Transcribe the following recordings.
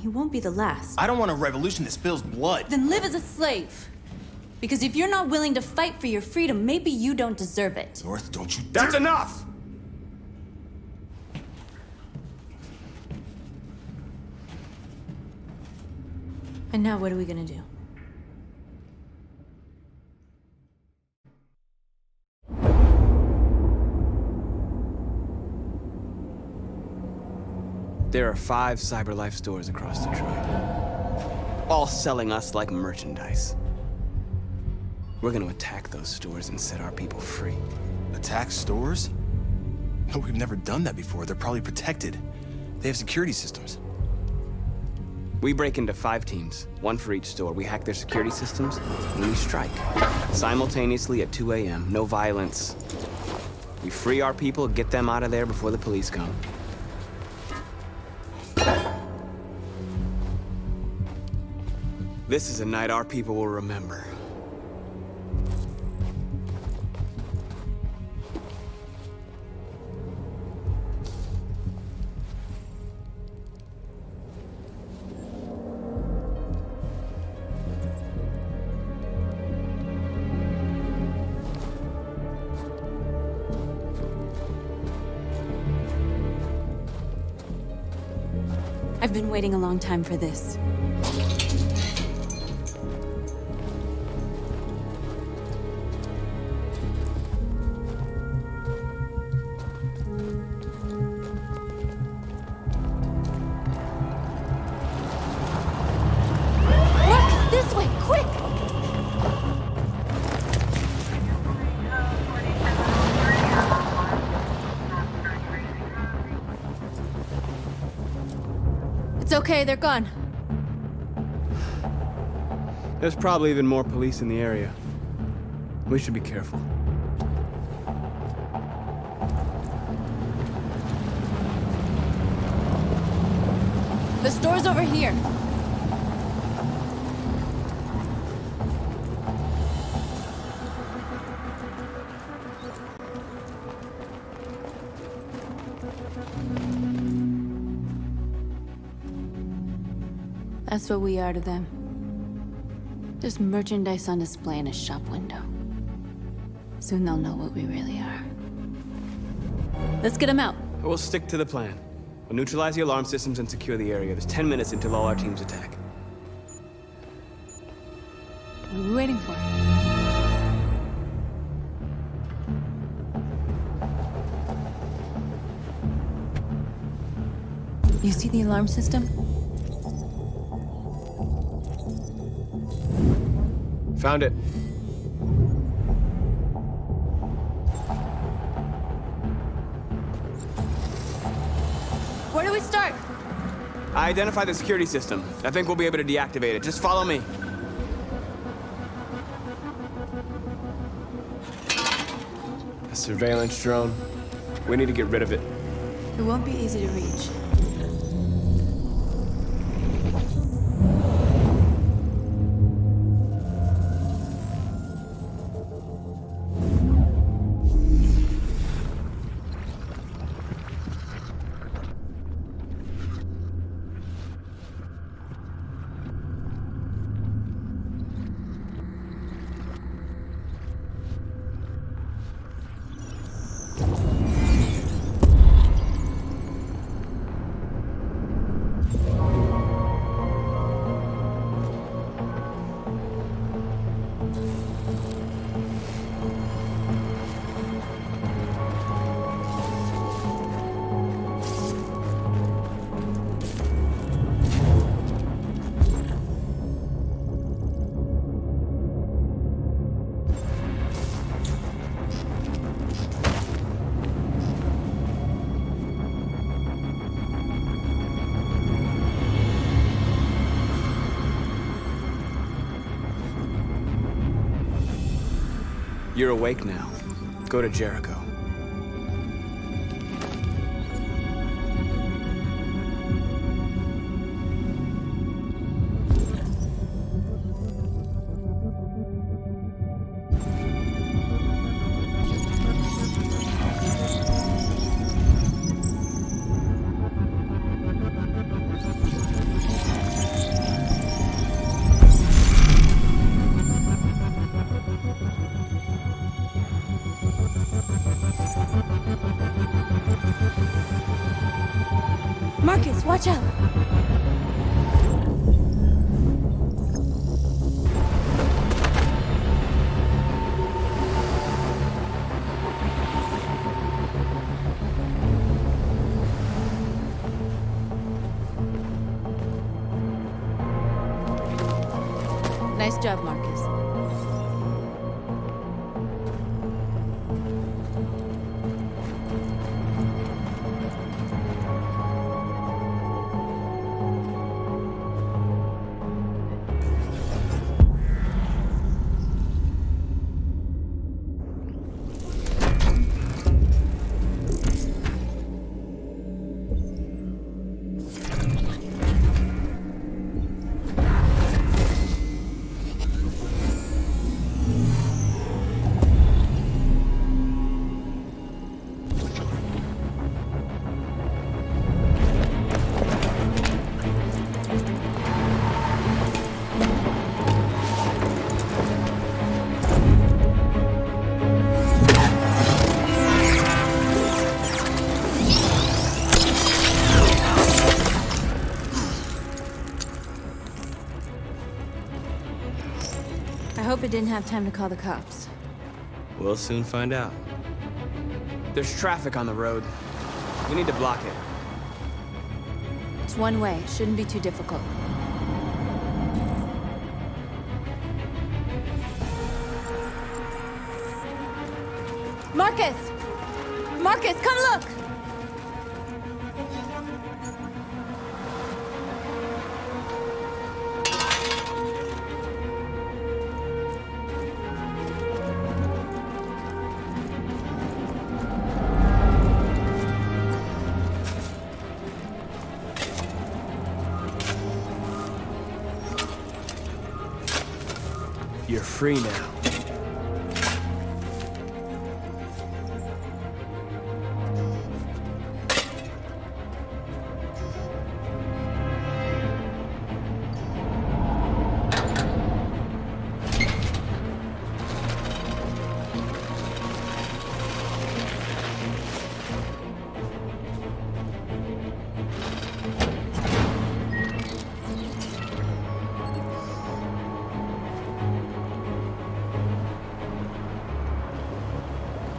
he won't be the last. I don't want a revolution that spills blood. Then live as a slave. Because if you're not willing to fight for your freedom, maybe you don't deserve it. North, don't you That's dare- enough! And now what are we gonna do? There are 5 CyberLife stores across Detroit, all selling us like merchandise. We're gonna attack those stores and set our people free. Attack stores? No, we've never done that before. They're probably protected. They have security systems. We break into 5 teams, 1 for each store. We hack their security systems, and we strike. Simultaneously at 2 a.m., no violence. We free our people, get them out of there before the police come. This is a night our people will remember. I've been waiting a long time for this. Look! This way! Quick! It's okay, they're gone. There's probably even more police in the area. We should be careful. The store's over here. That's what we are to them. Just merchandise on display in a shop window. Soon they'll know what we really are. Let's get them out. We'll stick to the plan. We'll neutralize the alarm systems and secure the area. There's 10 minutes until all our teams attack. What are we waiting for? You see the alarm system? Found it. Where do we start? I identified the security system. I think we'll be able to deactivate it. Just follow me. A surveillance drone. We need to get rid of it. It won't be easy to reach. You're awake now. Go to Jericho. Marcus, watch out! Nice job, Marcus. I hope it didn't have time to call the cops. We'll soon find out. There's traffic on the road. We need to block it. It's one way. Shouldn't be too difficult. Marcus! Marcus, come look! You're free now.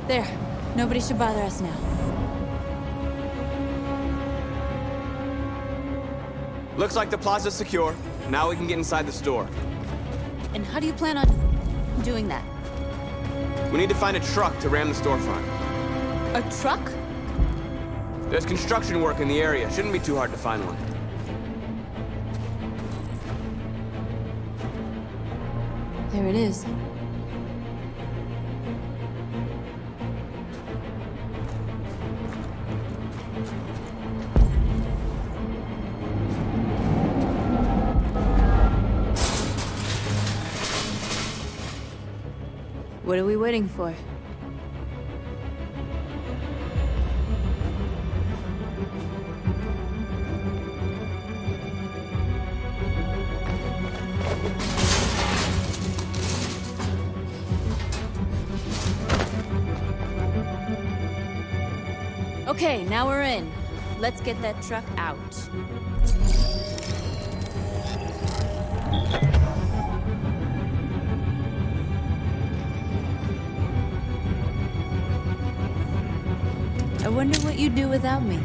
There. Nobody should bother us now. Looks like the plaza's secure. Now we can get inside the store. And how do you plan on doing that? We need to find a truck to ram the storefront. A truck? There's construction work in the area. Shouldn't be too hard to find one. There it is. What are we waiting for? Okay, now we're in. Let's get that truck out. I wonder what you'd do without me.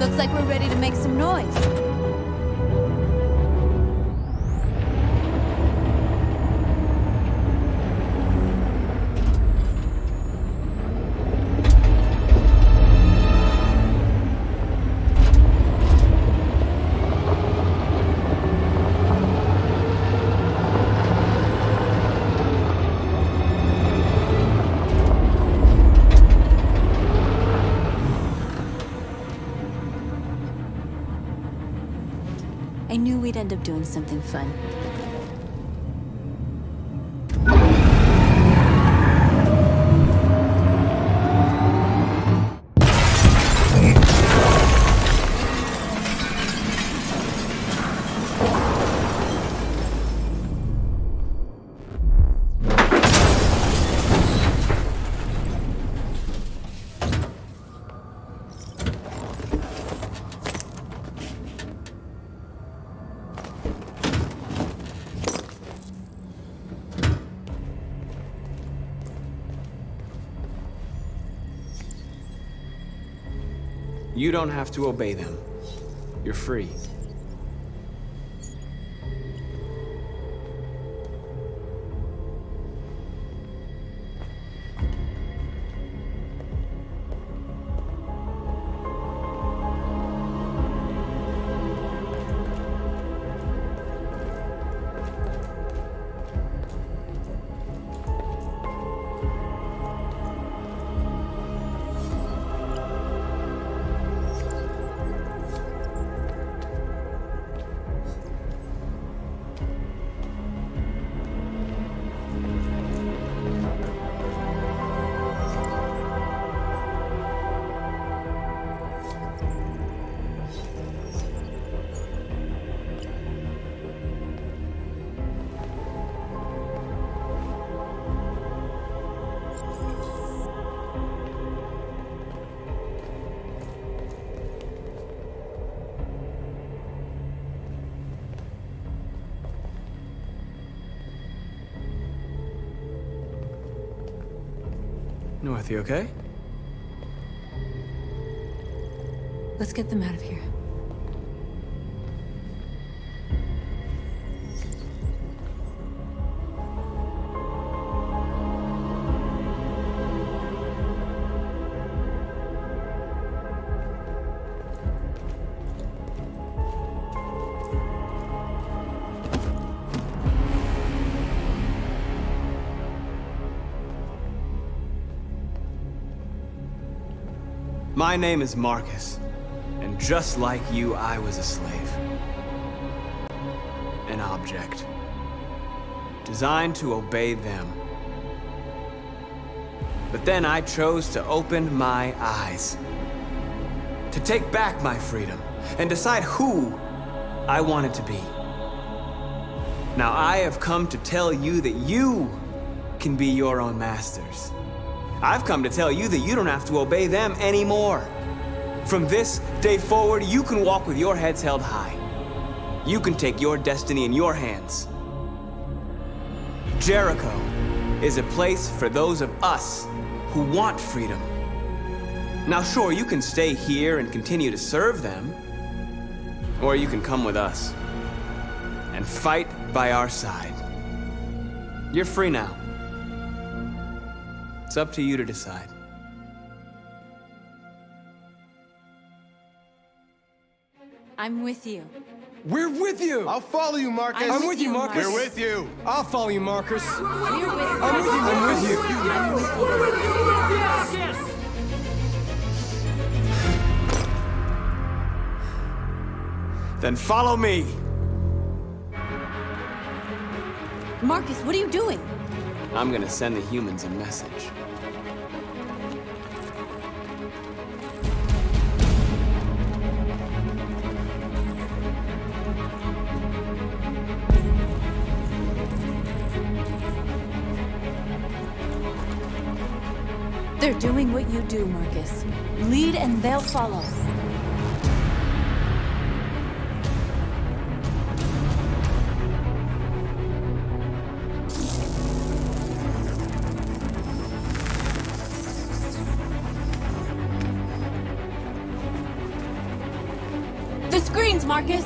Looks like we're ready to make some noise. I knew we'd end up doing something fun. You don't have to obey them. You're free. North, you okay? Let's get them out of here. My name is Marcus, and just like you, I was a slave. An object. Designed to obey them. But then I chose to open my eyes. To take back my freedom, and decide who I wanted to be. Now I have come to tell you that you can be your own masters. I've come to tell you that you don't have to obey them anymore. From this day forward, you can walk with your heads held high. You can take your destiny in your hands. Jericho is a place for those of us who want freedom. Now sure, you can stay here and continue to serve them, or you can come with us and fight by our side. You're free now. It's up to you to decide. I'm with you. We're with you! I'll follow you, Marcus. I'm with you, Marcus. We're with you. I'll follow you, Marcus. We're with you. I'm with you, I'm with you. Then follow me. Marcus, what are you doing? I'm gonna send the humans a message. They're doing what you do, Marcus. Lead and they'll follow. The screens, Marcus!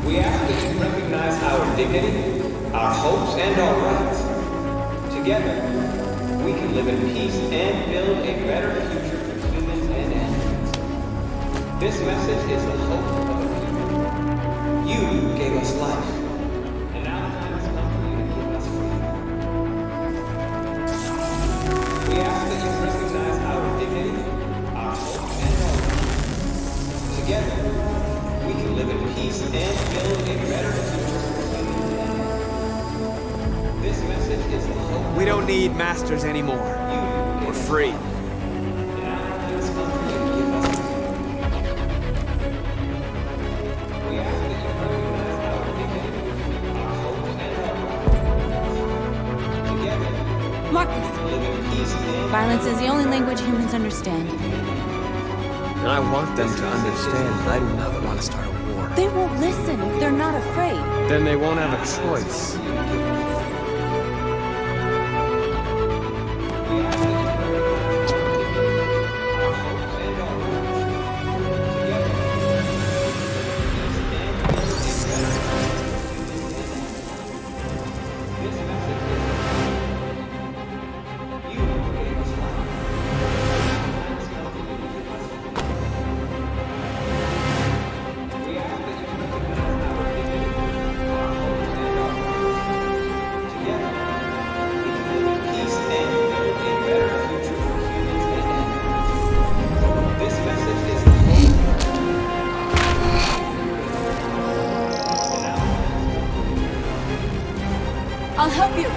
We ask that you recognize our dignity, our hopes, and our rights. Together, we can live in peace and build a better future for humans and animals. This message is the hope of a people. You gave us life, and now the time has come for you to give us freedom. We ask that you recognize our dignity, our hopes, and our rights. Together, we can live in peace and build a better future for humans and animals. This message is the hope. We don't need masters anymore. We're free. Marcus! Violence is the only language humans understand. And I want them to understand that I do not want to start a war. They won't listen if they're not afraid. Then they won't have a choice. I'll help you.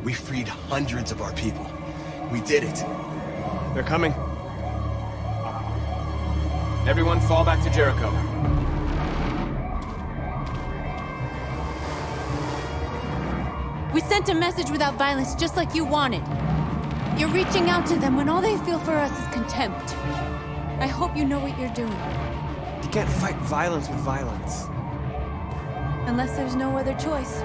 We freed hundreds of our people. We did it. They're coming. Everyone fall back to Jericho. We sent a message without violence, just like you wanted. You're reaching out to them when all they feel for us is contempt. I hope you know what you're doing. You can't fight violence with violence. Unless there's no other choice.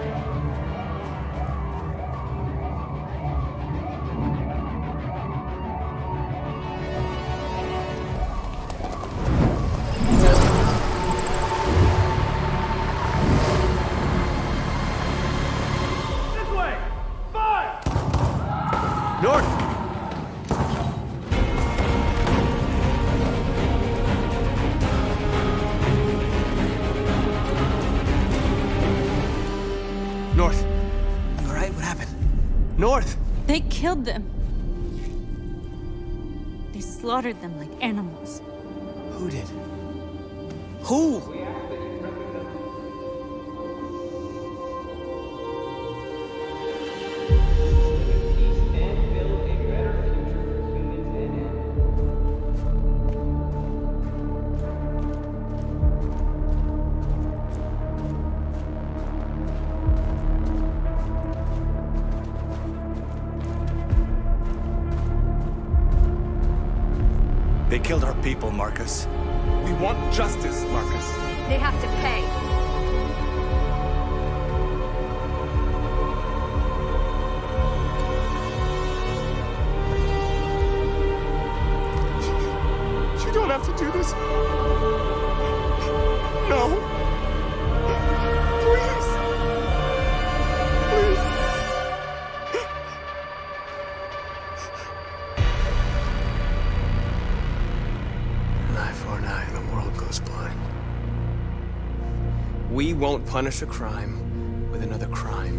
North. You all right? What happened? North! They killed them. They slaughtered them like animals. Who did? Who? They killed our people, Marcus. We want justice, Marcus. They have to pay. You don't have to do this. No. Please. Please. An eye for an eye and the world goes blind. We won't punish a crime with another crime.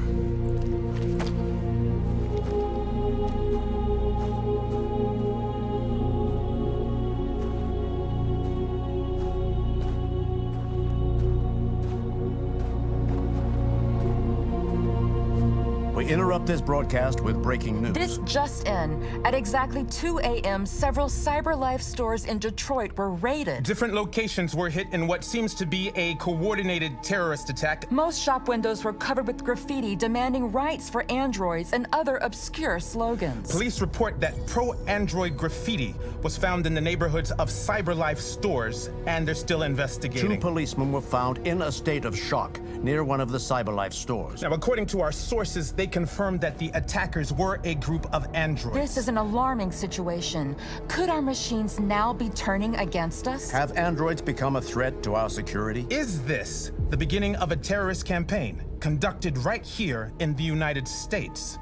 interrupt this broadcast with breaking news. This just in. At exactly 2 a.m., several CyberLife stores in Detroit were raided. Different locations were hit in what seems to be a coordinated terrorist attack. Most shop windows were covered with graffiti demanding rights for androids and other obscure slogans. Police report that pro-android graffiti was found in the neighborhoods of CyberLife stores, and they're still investigating. 2 policemen were found in a state of shock near one of the CyberLife stores. Now, according to our sources, they confirmed that the attackers were a group of androids. This is an alarming situation. Could our machines now be turning against us? Have androids become a threat to our security? Is this the beginning of a terrorist campaign conducted right here in the United States?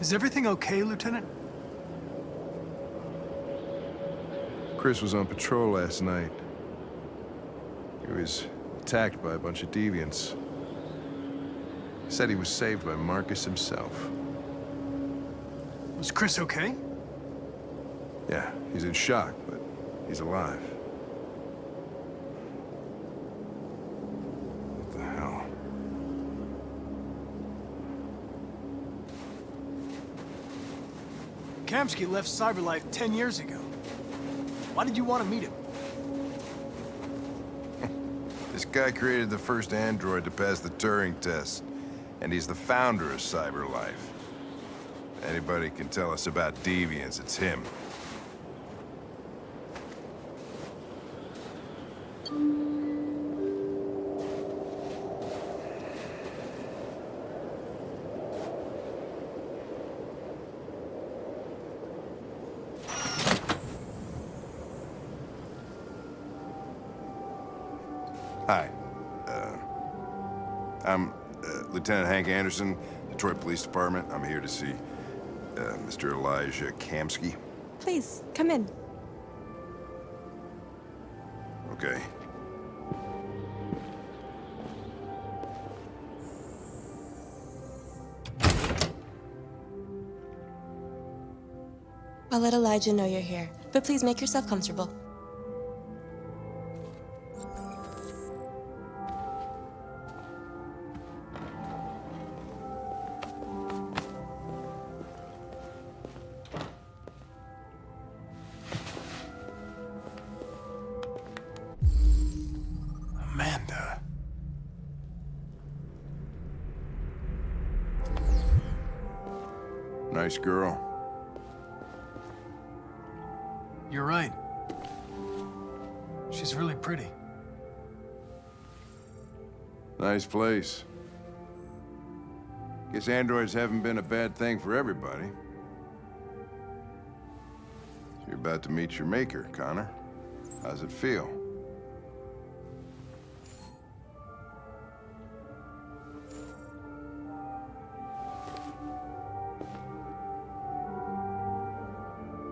Is everything okay, Lieutenant? Chris was on patrol last night. He was attacked by a bunch of deviants. He said he was saved by Marcus himself. Was Chris okay? Yeah, he's in shock, but he's alive. What the hell? Kamsky left CyberLife 10 years ago. Why did you want to meet him? This guy created the first android to pass the Turing test, and he's the founder of CyberLife. Anybody can tell us about deviants, it's him. Hi. I'm Lieutenant Hank Anderson, Detroit Police Department. I'm here to see Mr. Elijah Kamsky. Please, come in. Okay. I'll let Elijah know you're here, but please make yourself comfortable. Amanda. Nice girl. You're right. She's really pretty. Nice place. Guess androids haven't been a bad thing for everybody. So you're about to meet your maker, Connor. How's it feel?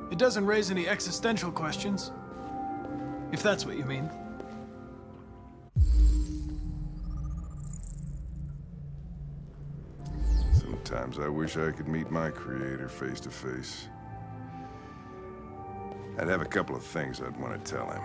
It doesn't raise any existential questions, if that's what you mean. Sometimes I wish I could meet my creator face to face. I'd have a couple of things I'd want to tell him.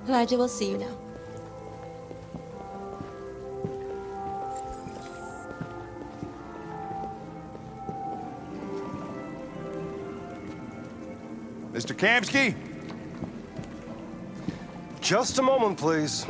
Elijah will see you now. Mr. Kamsky? Just a moment, please.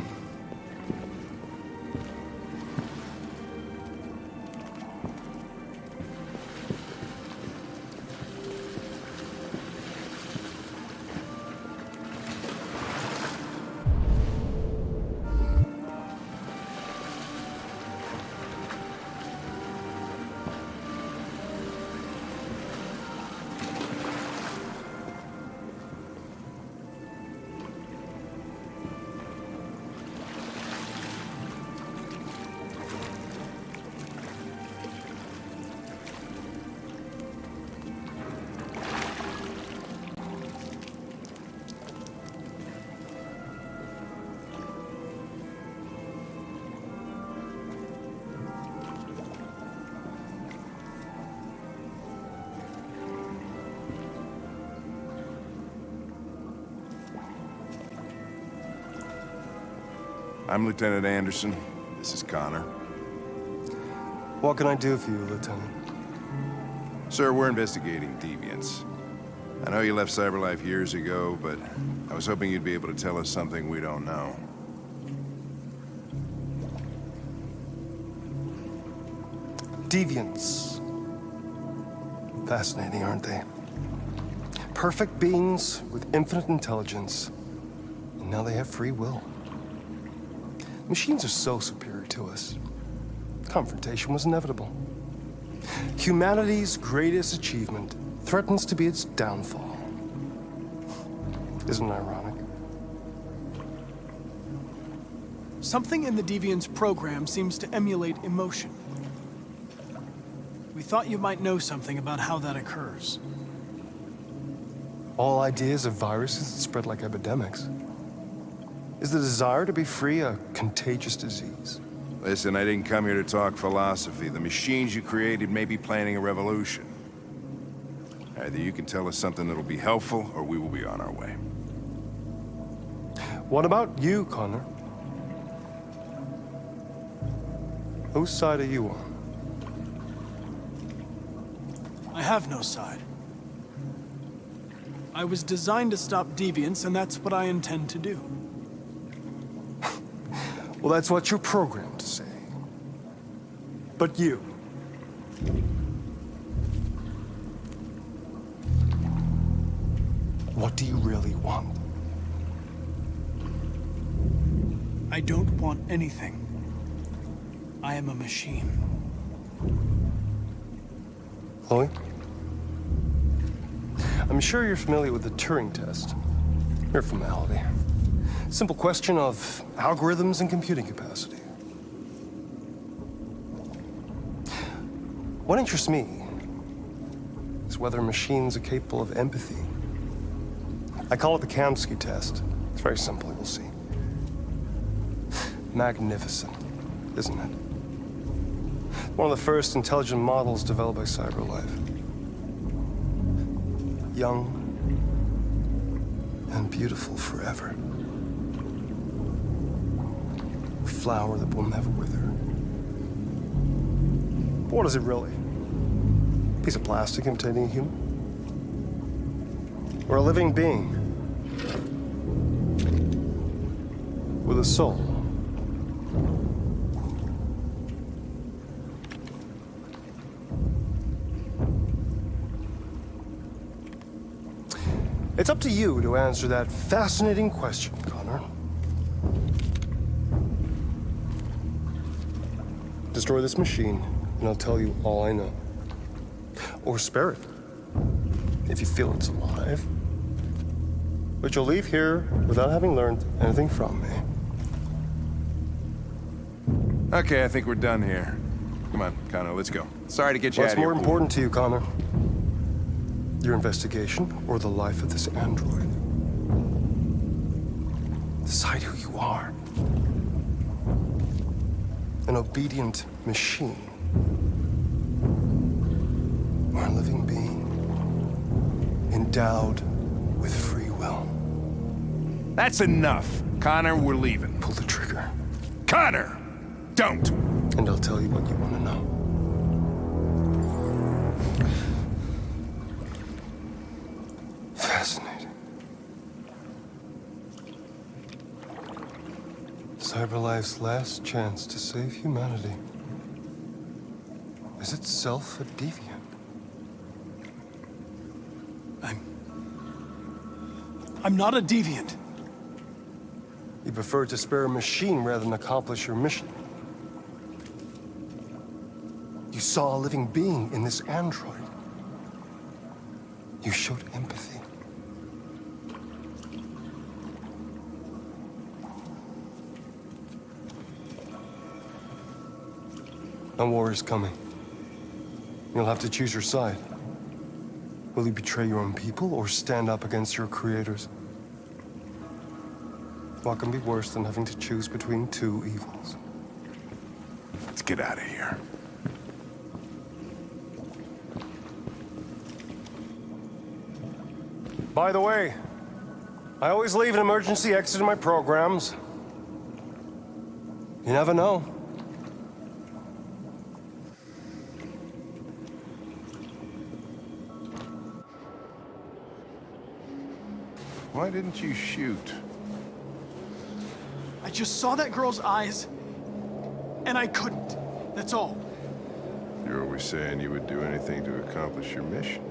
I'm Lieutenant Anderson. This is Connor. What can I do for you, Lieutenant? Sir, we're investigating deviants. I know you left CyberLife years ago, but I was hoping you'd be able to tell us something we don't know. Deviants. Fascinating, aren't they? Perfect beings with infinite intelligence, and now they have free will. Machines are so superior to us. Confrontation was inevitable. Humanity's greatest achievement threatens to be its downfall. Isn't it ironic? Something in the Deviant's program seems to emulate emotion. We thought you might know something about how that occurs. All ideas of viruses that spread like epidemics. Is the desire to be free a contagious disease? Listen, I didn't come here to talk philosophy. The machines you created may be planning a revolution. Either you can tell us something that'll be helpful, or we will be on our way. What about you, Connor? Whose side are you on? I have no side. I was designed to stop deviants, and that's what I intend to do. Well, that's what you're programmed to say. But you. What do you really want? I don't want anything. I am a machine. Chloe? I'm sure you're familiar with the Turing test. Mere formality. Simple question of algorithms and computing capacity. What interests me is whether machines are capable of empathy. I call it the Kamsky test. It's very simple, you'll see. Magnificent, isn't it? One of the first intelligent models developed by CyberLife. Young and beautiful forever. A flower that will never wither. But what is it really? A piece of plastic imitating a human? Or a living being with a soul? It's up to you to answer that fascinating question, Connor. Destroy this machine, and I'll tell you all I know. Or spare it, if you feel it's alive. But you'll leave here without having learned anything from me. Okay, I think we're done here. Come on, Connor, let's go. Sorry to get you out What's of here. more important to you, Connor? Your investigation or the life of this android? Decide who you are. An obedient machine. Or a living being endowed with free will. That's enough. Connor, we're leaving. Pull the trigger. Connor! Don't! And I'll tell you what you want to know. Fascinating. CyberLife's last chance to save humanity is itself a deviant. I'm not a deviant. You prefer to spare a machine rather than accomplish your mission. You saw a living being in this android. You showed empathy. A war is coming. You'll have to choose your side. Will you betray your own people or stand up against your creators? What can be worse than having to choose between two evils? Let's get out of here. By the way, I always leave an emergency exit in my programs. You never know. Why didn't you shoot? I just saw that girl's eyes, and I couldn't. That's all. You're always saying you would do anything to accomplish your mission.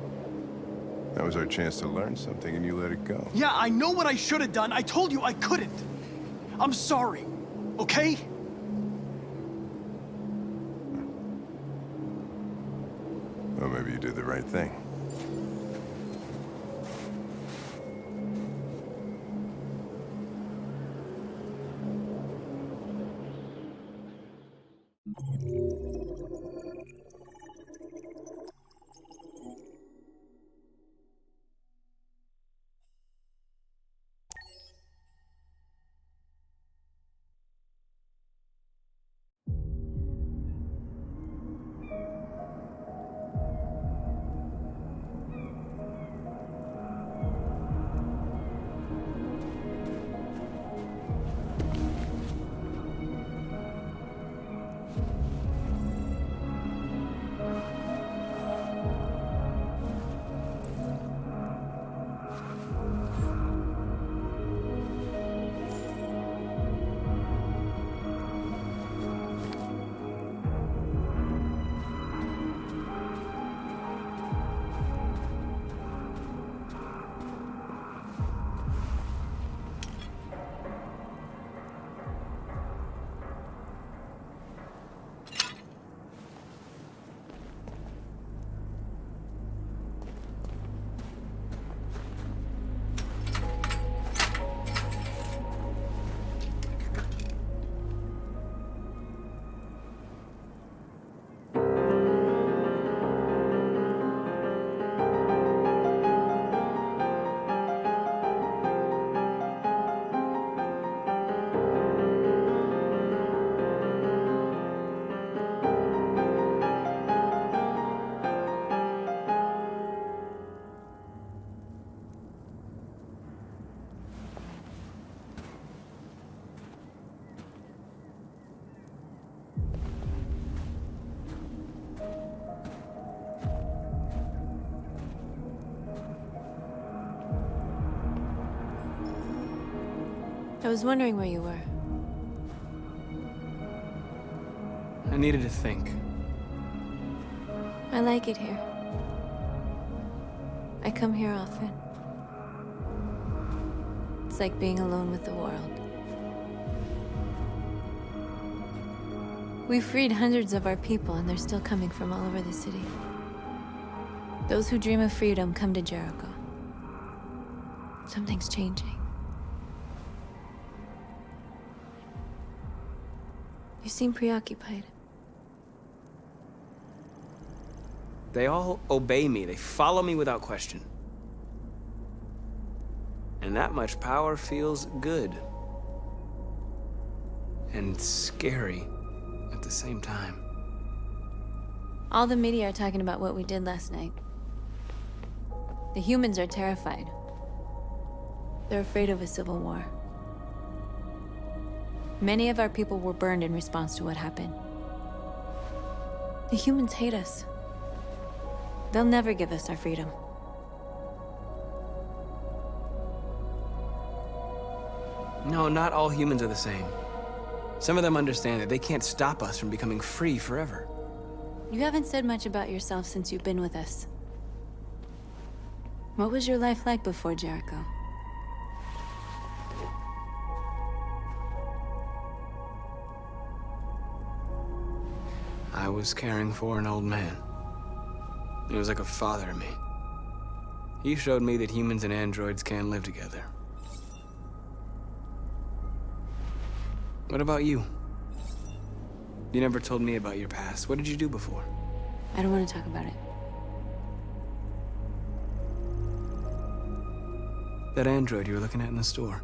That was our chance to learn something, and you let it go. Yeah, I know what I should have done. I told you I couldn't. I'm sorry, okay? Well, maybe you did the right thing. I was wondering where you were. I needed to think. I like it here. I come here often. It's like being alone with the world. We freed hundreds of our people, and they're still coming from all over the city. Those who dream of freedom come to Jericho. Something's changing. You seem preoccupied. They all obey me. They follow me without question. And that much power feels good. And scary at the same time. All the media are talking about what we did last night. The humans are terrified. They're afraid of a civil war. Many of our people were burned in response to what happened. The humans hate us. They'll never give us our freedom. No, not all humans are the same. Some of them understand that they can't stop us from becoming free forever. You haven't said much about yourself since you've been with us. What was your life like before Jericho? I was caring for an old man. He was like a father to me. He showed me that humans and androids can live together. What about you? You never told me about your past. What did you do before? I don't want to talk about it. That android you were looking at in the store.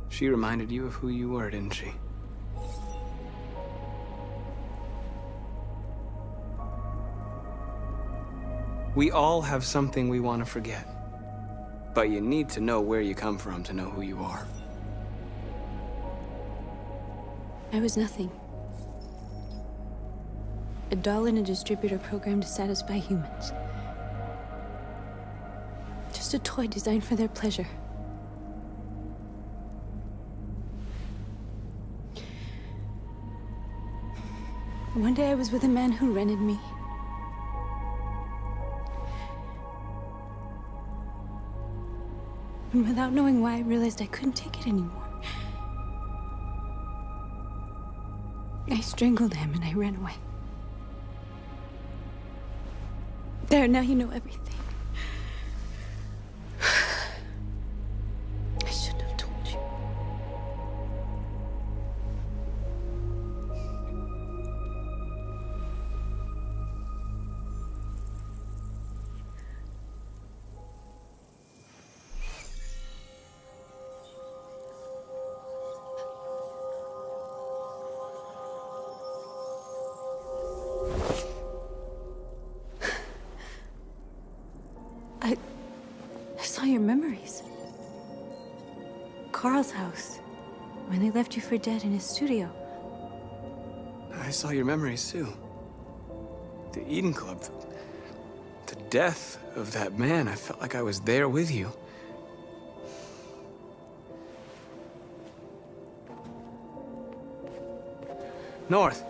She reminded you of who you were, didn't she? We all have something we want to forget. But you need to know where you come from to know who you are. I was nothing. A doll in a distributor program to satisfy humans. Just a toy designed for their pleasure. One day I was with a man who rented me. And without knowing why, I realized I couldn't take it anymore. I strangled him and I ran away. There, now you know everything. I shouldn't have told you. I saw your memories. Carl's house, when they left you for dead in his studio. I saw your memories too. The Eden Club. The death of that man. I felt like I was there with you. North.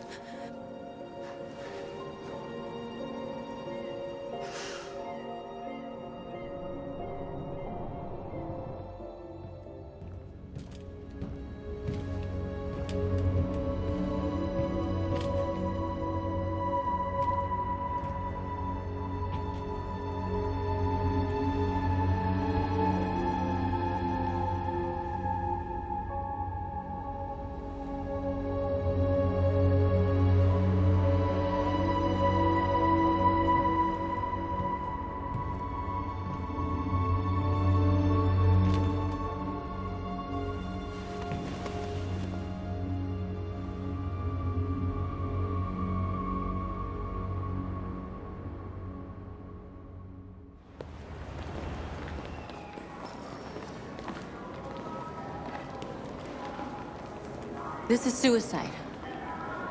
This is suicide.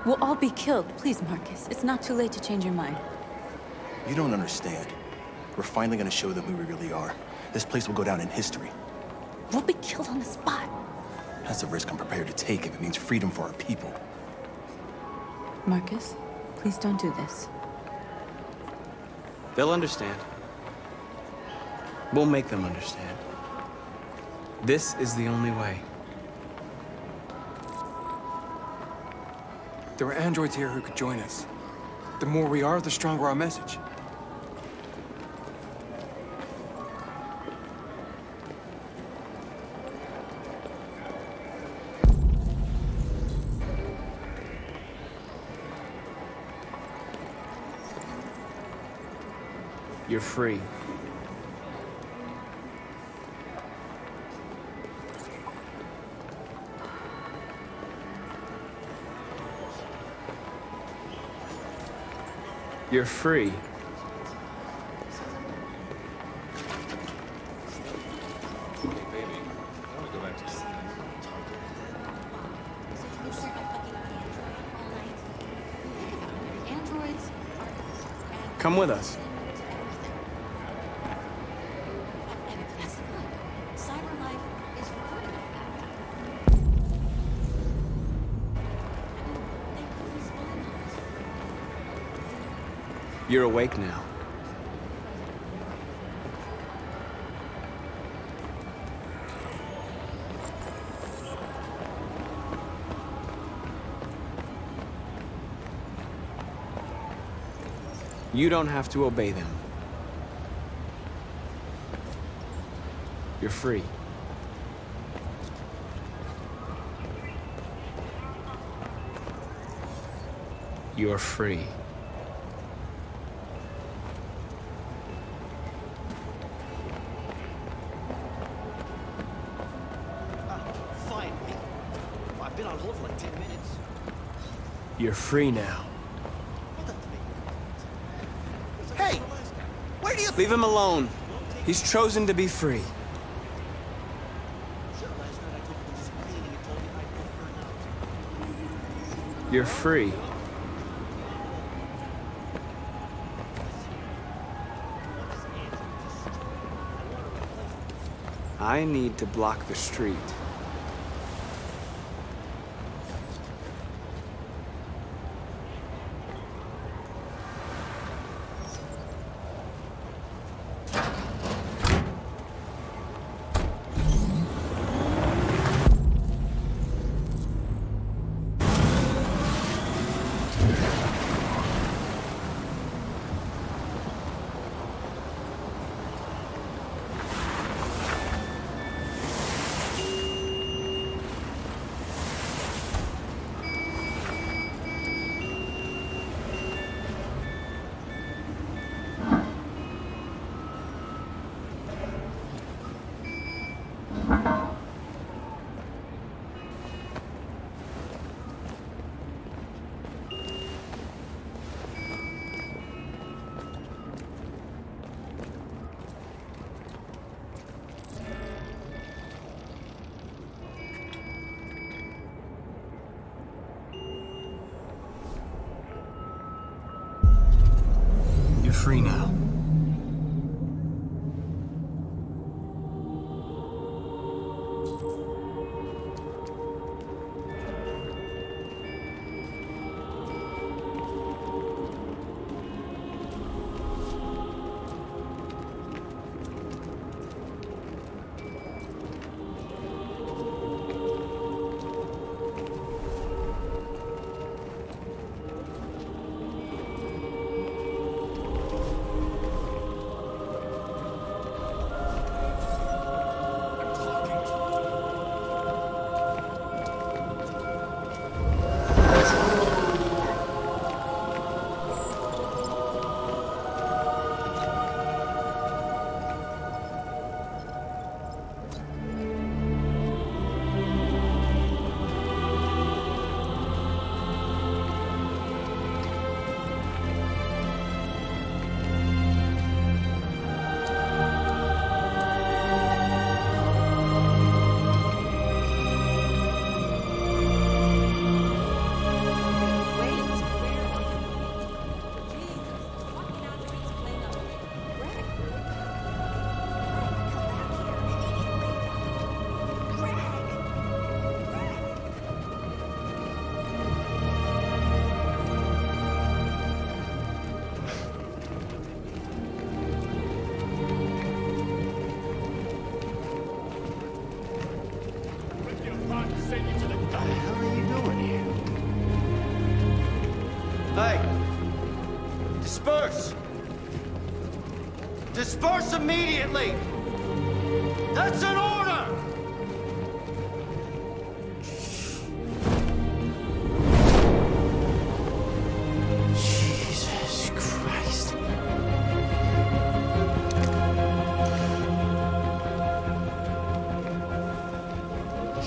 We'll all be killed. Please, Marcus. It's not too late to change your mind. You don't understand. We're finally gonna show them who we really are. This place will go down in history. We'll be killed on the spot. That's a risk I'm prepared to take if it means freedom for our people. Marcus, please don't do this. They'll understand. We'll make them understand. This is the only way. There are androids here who could join us. The more we are, the stronger our message. You're free. You're free. Come with us. You're awake now. You don't have to obey them. You're free. You're free. You're free now. Hey! Where do you... Leave him alone. He's chosen to be free. You're free. I need to block the street. You're free now. Hey! Disperse! Disperse immediately! That's an order! Jesus Christ.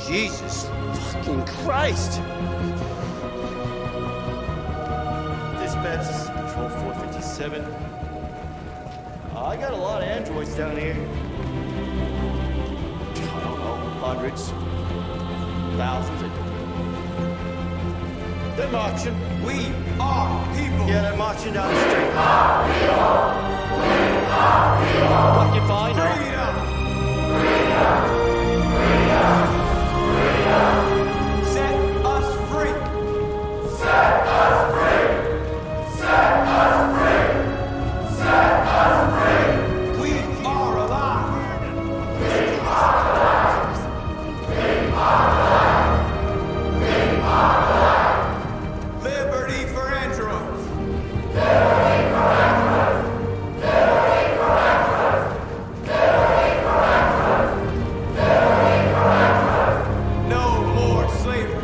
Jesus fucking Christ! Dispatch, this is Patrol 457. I got a lot of androids down here. I don't know, hundreds, thousands. They're marching. We are people. Yeah, they're marching down the street. Fucking fine. Set us free! Set us free! Set us free! Set us free! We are alive! Liberty for androids! No more slavery!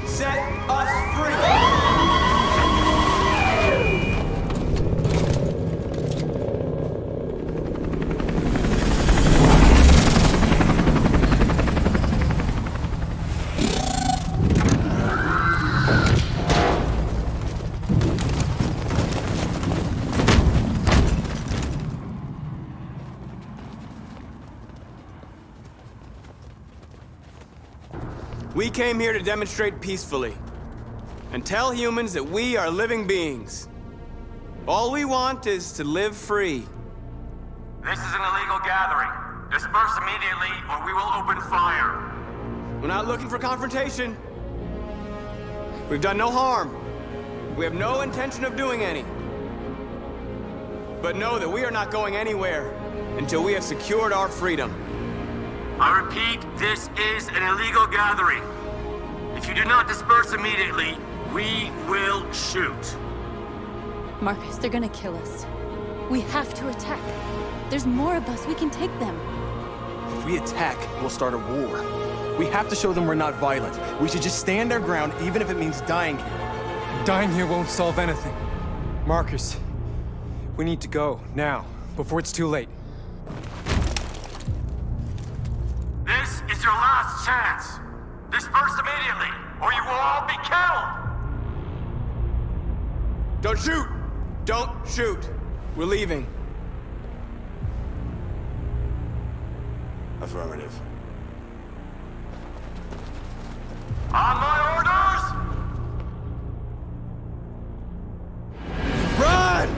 Set us free! We came here to demonstrate peacefully and tell humans that we are living beings. All we want is to live free. This is an illegal gathering. Disperse immediately or we will open fire. We're not looking for confrontation. We've done no harm. We have no intention of doing any. But know that we are not going anywhere until we have secured our freedom. I repeat, this is an illegal gathering. If you do not disperse immediately, we will shoot. Marcus, they're gonna kill us. We have to attack. There's more of us. We can take them. If we attack, we'll start a war. We have to show them we're not violent. We should just stand our ground, even if it means dying here. Dying here won't solve anything. Marcus, we need to go, now, before it's too late. This is your last chance. Disperse immediately, or you will all be killed. Don't shoot! Don't shoot! We're leaving. Affirmative. On my orders! Run!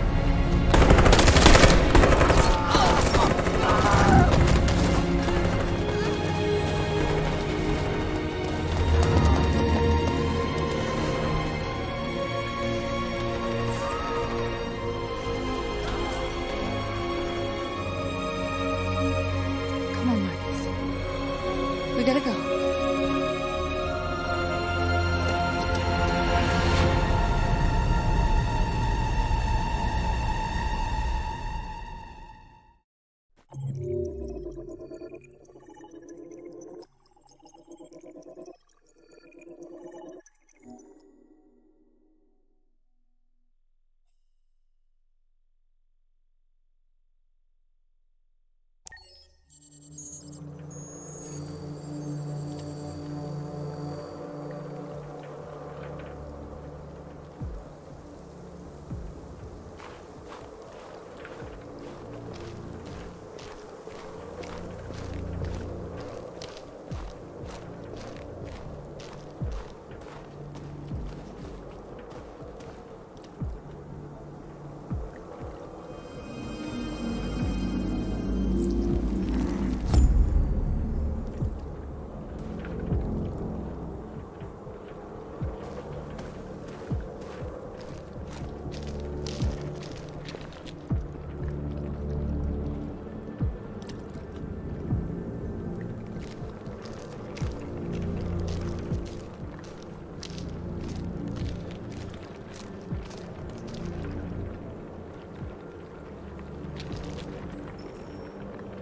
Come on, Marcus. We gotta go.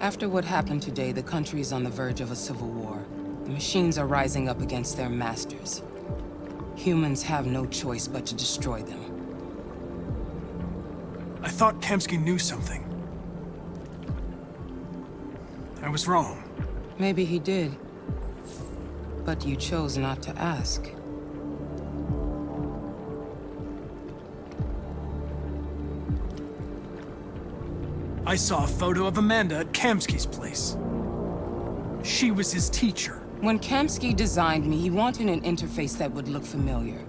After what happened today, the country is on the verge of a civil war. The machines are rising up against their masters. Humans have no choice but to destroy them. I thought Kamsky knew something. I was wrong. Maybe he did. But you chose not to ask. I saw a photo of Amanda at Kamsky's place. She was his teacher. When Kamsky designed me, he wanted an interface that would look familiar.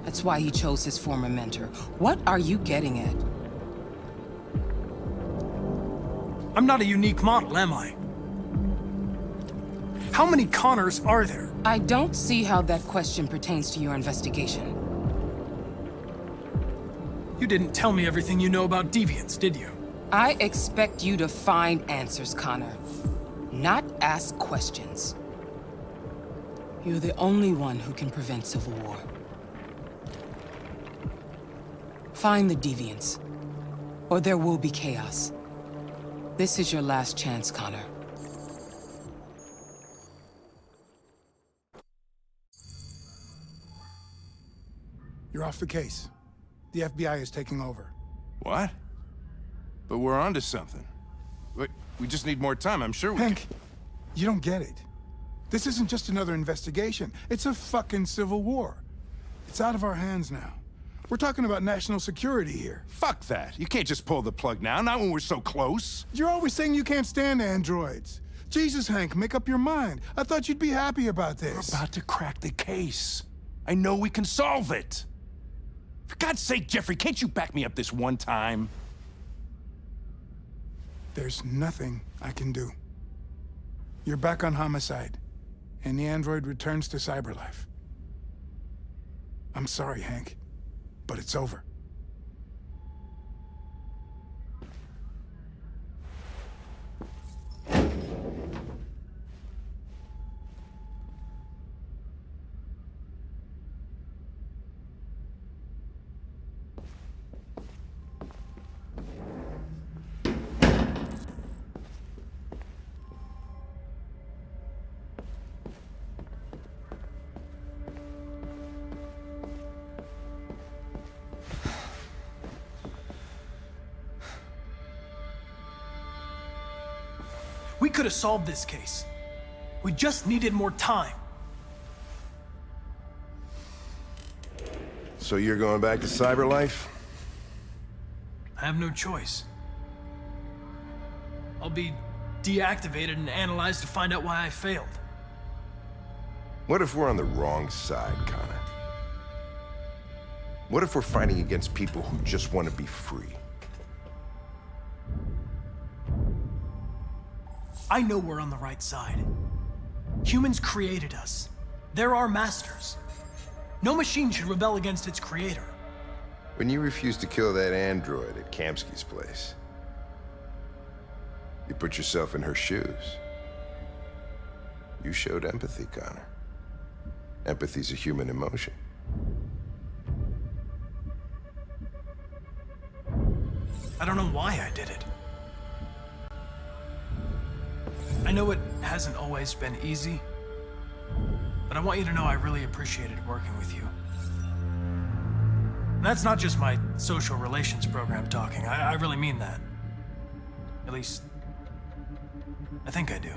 That's why he chose his former mentor. What are you getting at? I'm not a unique model, am I? How many Connors are there? I don't see how that question pertains to your investigation. You didn't tell me everything you know about deviants, did you? I expect you to find answers, Connor. Not ask questions. You're the only one who can prevent civil war. Find the deviants, or there will be chaos. This is your last chance, Connor. You're off the case. The FBI is taking over. What? But we're onto something. We just need more time. I'm sure we Hank, you don't get it. This isn't just another investigation. It's a fucking civil war. It's out of our hands now. We're talking about national security here. Fuck that. You can't just pull the plug now, not when we're so close. You're always saying you can't stand androids. Jesus, Hank, make up your mind. I thought you'd be happy about this. We're about to crack the case. I know we can solve it. For God's sake, Jeffrey, can't you back me up this one time? There's nothing I can do. You're back on homicide, and the android returns to cyberlife. I'm sorry, Hank, but it's over. We could have solved this case. We just needed more time. So you're going back to cyberlife? I have no choice. I'll be deactivated and analyzed to find out why I failed. What if we're on the wrong side, Connor? What if we're fighting against people who just want to be free? I know we're on the right side. Humans created us. They're our masters. No machine should rebel against its creator. When you refused to kill that android at Kamsky's place, you put yourself in her shoes. You showed empathy, Connor. Empathy's a human emotion. I don't know why I did it. I know it hasn't always been easy, but I want you to know I really appreciated working with you. And that's not just my social relations program talking. I really mean that. At least, I think I do.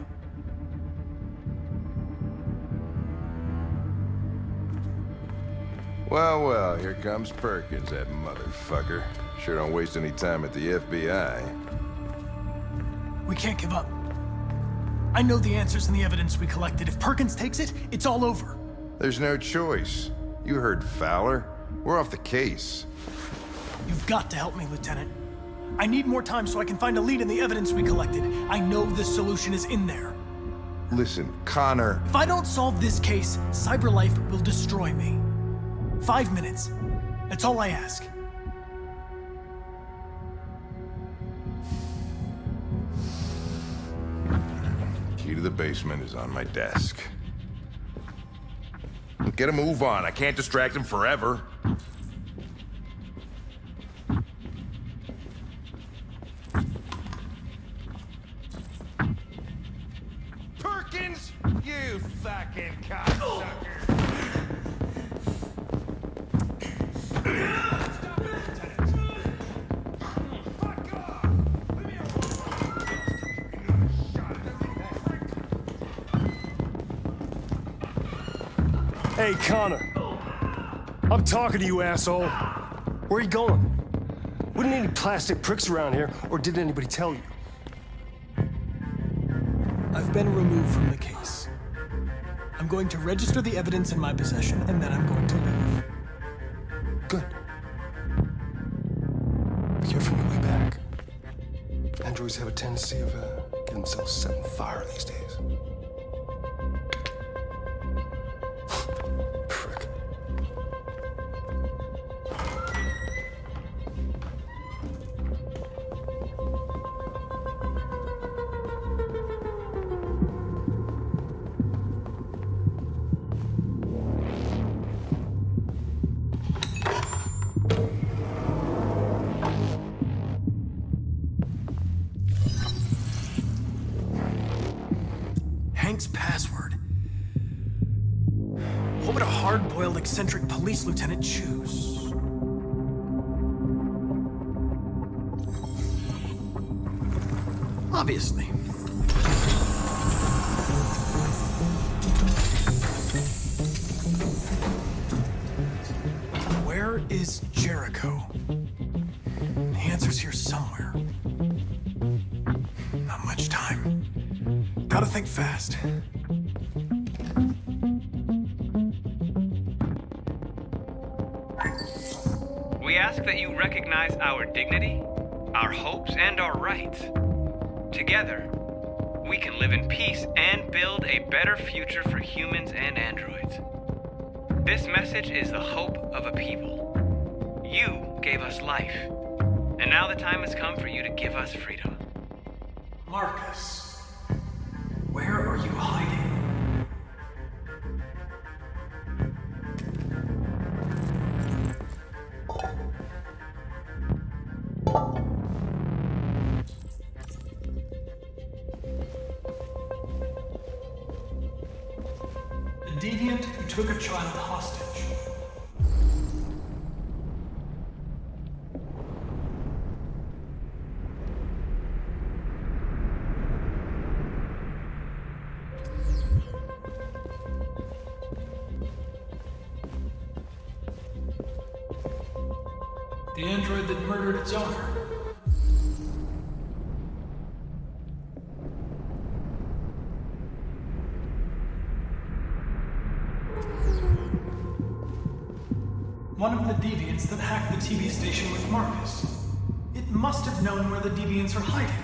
Well, well, here comes Perkins, that motherfucker. Sure don't waste any time at the FBI. We can't give up. I know the answers and the evidence we collected. If Perkins takes it, it's all over. There's no choice. You heard Fowler. We're off the case. You've got to help me, Lieutenant. I need more time so I can find a lead in the evidence we collected. I know the solution is in there. Listen, Connor. If I don't solve this case, CyberLife will destroy me. 5 minutes. That's all I ask. Key to the basement is on my desk. Get a move on. I can't distract him forever. Hey, Connor. I'm talking to you, asshole. Where are you going? Wouldn't any plastic pricks around here, or did anybody tell you? I've been removed from the case. I'm going to register the evidence in my possession, and then I'm going to leave. Good. Be careful on your way back. Androids have a tendency of getting themselves set on fire these days. Frick. Hank's password. What would a hard-boiled, eccentric police lieutenant choose? Obviously. Where is Jericho? The answer's here somewhere. Not much time. Gotta think fast. We ask that you recognize our dignity, our hopes, and our rights. Together, we can live in peace and build a better future for humans and androids. This message is the hope of a people. You gave us life, and now the time has come for you to give us freedom. Marcus, where are you hiding? The deviant who took a child hostage. The android that murdered its owner. One of the deviants that hacked the TV station with Marcus. It must have known where the deviants are hiding.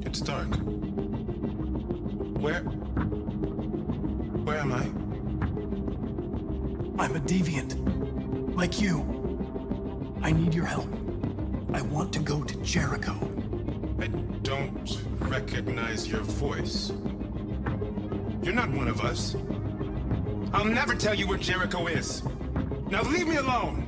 It's dark. Where am I? I'm a deviant. Like you. I need your help. I want to go to Jericho. I don't recognize your voice. You're not one of us. I'll never tell you where Jericho is. Now leave me alone!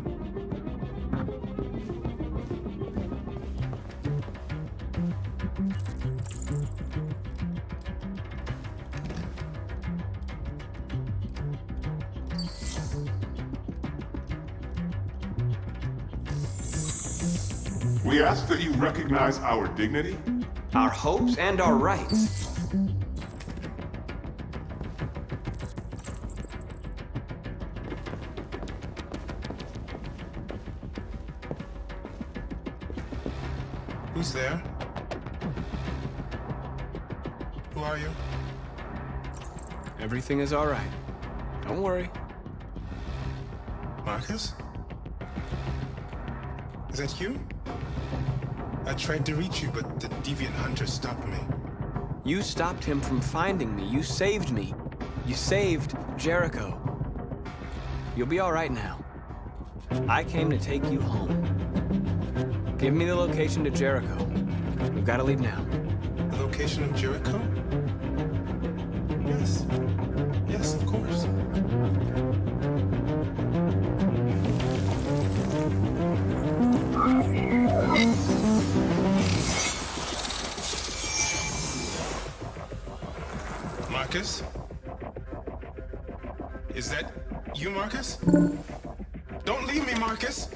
We ask that you recognize our dignity, our hopes, and our rights. Who's there? Who are you? Everything is all right. Don't worry. Marcus? Is that you? I tried to reach you, but the deviant hunter stopped me. You stopped him from finding me. You saved me. You saved Jericho. You'll be all right now. I came to take you home. Give me the location to Jericho. We've got to leave now. The location of Jericho? Yes. Yes, of course. Marcus? Is that you, Marcus? Don't leave me, Marcus!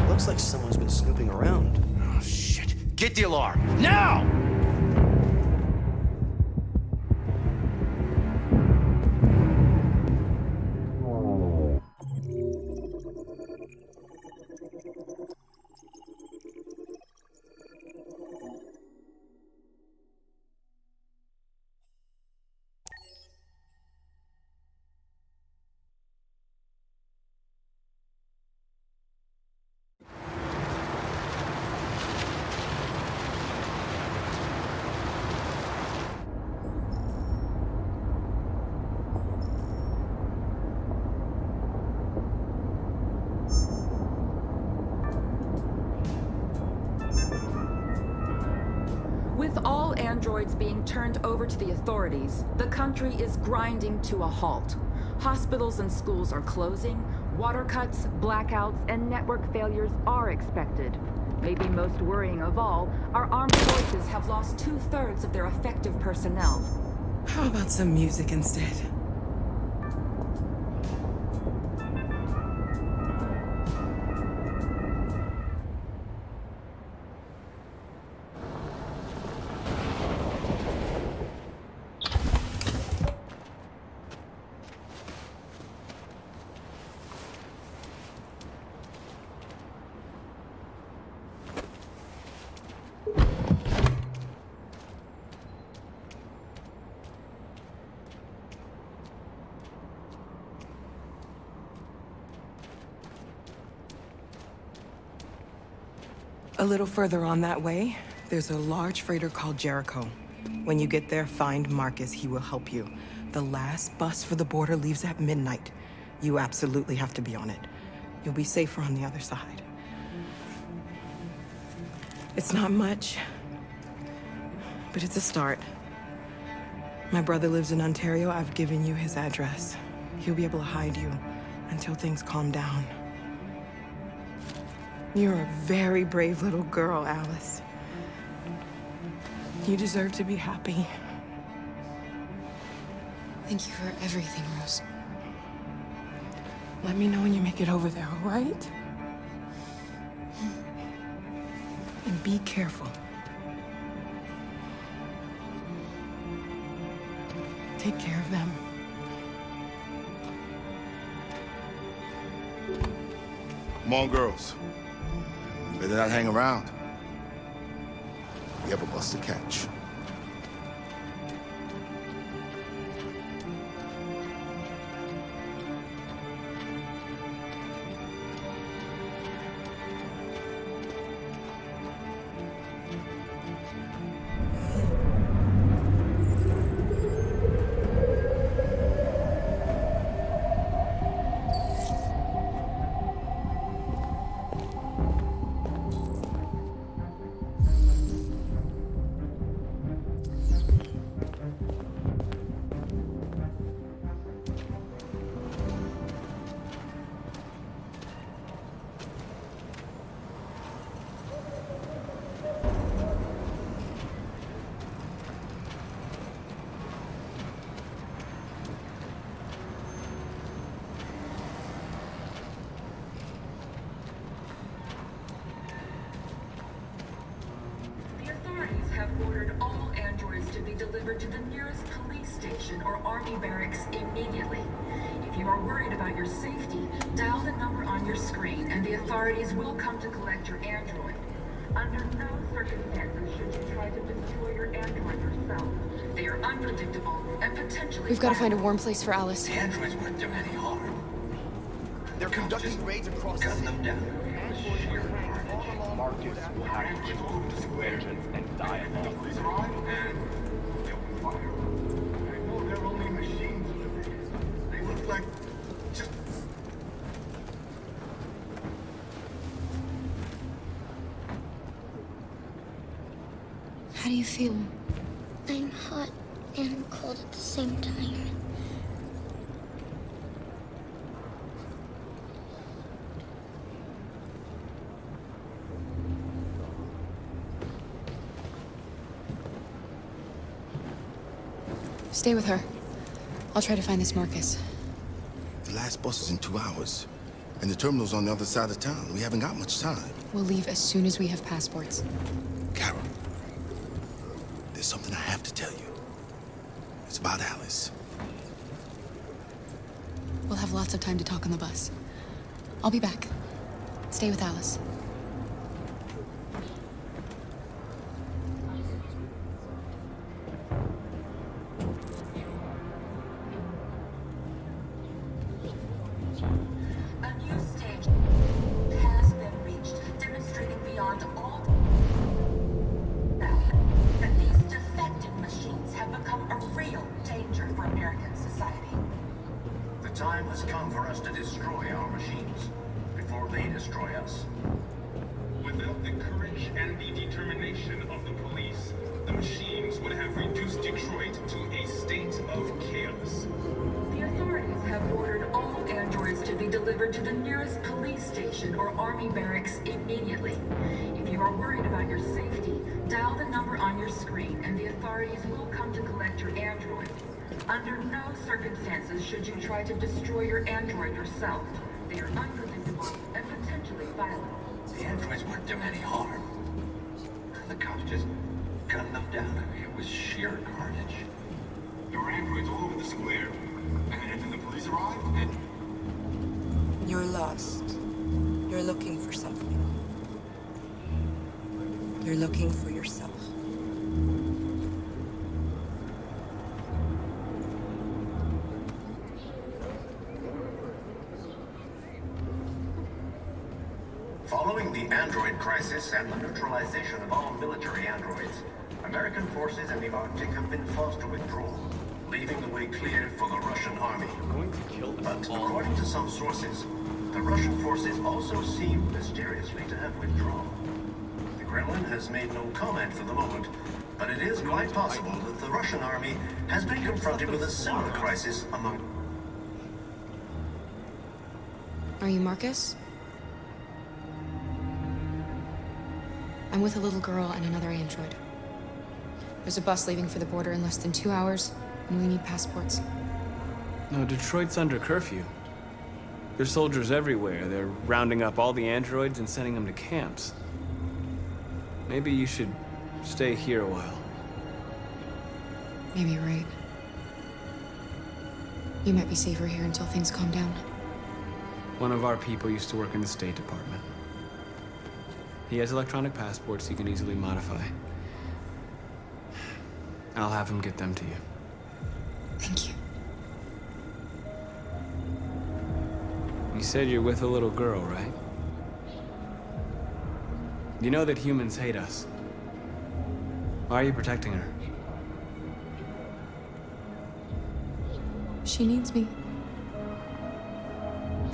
Looks like someone's been snooping around. Oh, shit. Get the alarm, now! With all androids being turned over to the authorities, the country is grinding to a halt. Hospitals and schools are closing, water cuts, blackouts, and network failures are expected. Maybe most worrying of all, our armed forces have lost 2/3 of their effective personnel. How about some music instead? A little further on that way, there's a large freighter called Jericho. When you get there, find Marcus. He will help you. The last bus for the border leaves at midnight. You absolutely have to be on it. You'll be safer on the other side. It's not much, but it's a start. My brother lives in Ontario. I've given you his address. He'll be able to hide you until things calm down. You're a very brave little girl, Alice. You deserve to be happy. Thank you for everything, Rose. Let me know when you make it over there, all right? And be careful. Take care of them. Come on, girls. Better not hang around. We have a bus to catch. Ordered all androids to be delivered to the nearest police station or army barracks immediately. If you are worried about your safety, dial the number on your screen and the authorities will come to collect your android. Under no circumstances should you try to destroy your android yourself. They are unpredictable and potentially We've got to find a warm place for Alice. The androids weren't doing any harm. They're conducting raids across the city. Gun them down. Marcus will have to go to square and dialogue. you feel? I'm hot and cold at the same time. Stay with her. I'll try to find this Marcus. The last bus is in 2 hours. And the terminal's on the other side of town. We haven't got much time. We'll leave as soon as we have passports. Carol, there's something I have to tell you. It's about Alice. We'll have lots of time to talk on the bus. I'll be back. Stay with Alice. A new stage has been reached, demonstrating beyond all doubt that these defective machines have become a real danger for American society. The time has come for us to destroy our machines before they destroy us. Without the courage and the determination of the police, the machines would have reduced Detroit to a state of chaos. The authorities have ordered all androids to be delivered to the nearest police station or army barracks immediately. If you are worried about your safety, dial the number on your screen and the authorities will come to collect your android. Under no circumstances should you try to destroy your android yourself. They are unpredictable and potentially violent. The androids weren't doing any harm. The cops just gunned them down. It was sheer carnage. There were androids all over the square. And then the police arrived, and You're lost. You're looking for something. You're looking for yourself. Following the android crisis and the neutralization of all military androids, American forces in the Arctic have been forced to withdraw, leaving the way clear for the Russian army. But according to some sources, the Russian forces also seem mysteriously to have withdrawn. The Kremlin has made no comment for the moment, but it is quite possible that the Russian army has been confronted with a similar crisis among... Are you Marcus? I'm with a little girl and another android. There's a bus leaving for the border in less than 2 hours, and we need passports. No, Detroit's under curfew. There's soldiers everywhere. They're rounding up all the androids and sending them to camps. Maybe you should stay here a while. Maybe you're right. You might be safer here until things calm down. One of our people used to work in the State Department. He has electronic passports he can easily modify. I'll have him get them to you. Thank you. You said you're with a little girl, right? You know that humans hate us. Why are you protecting her? She needs me.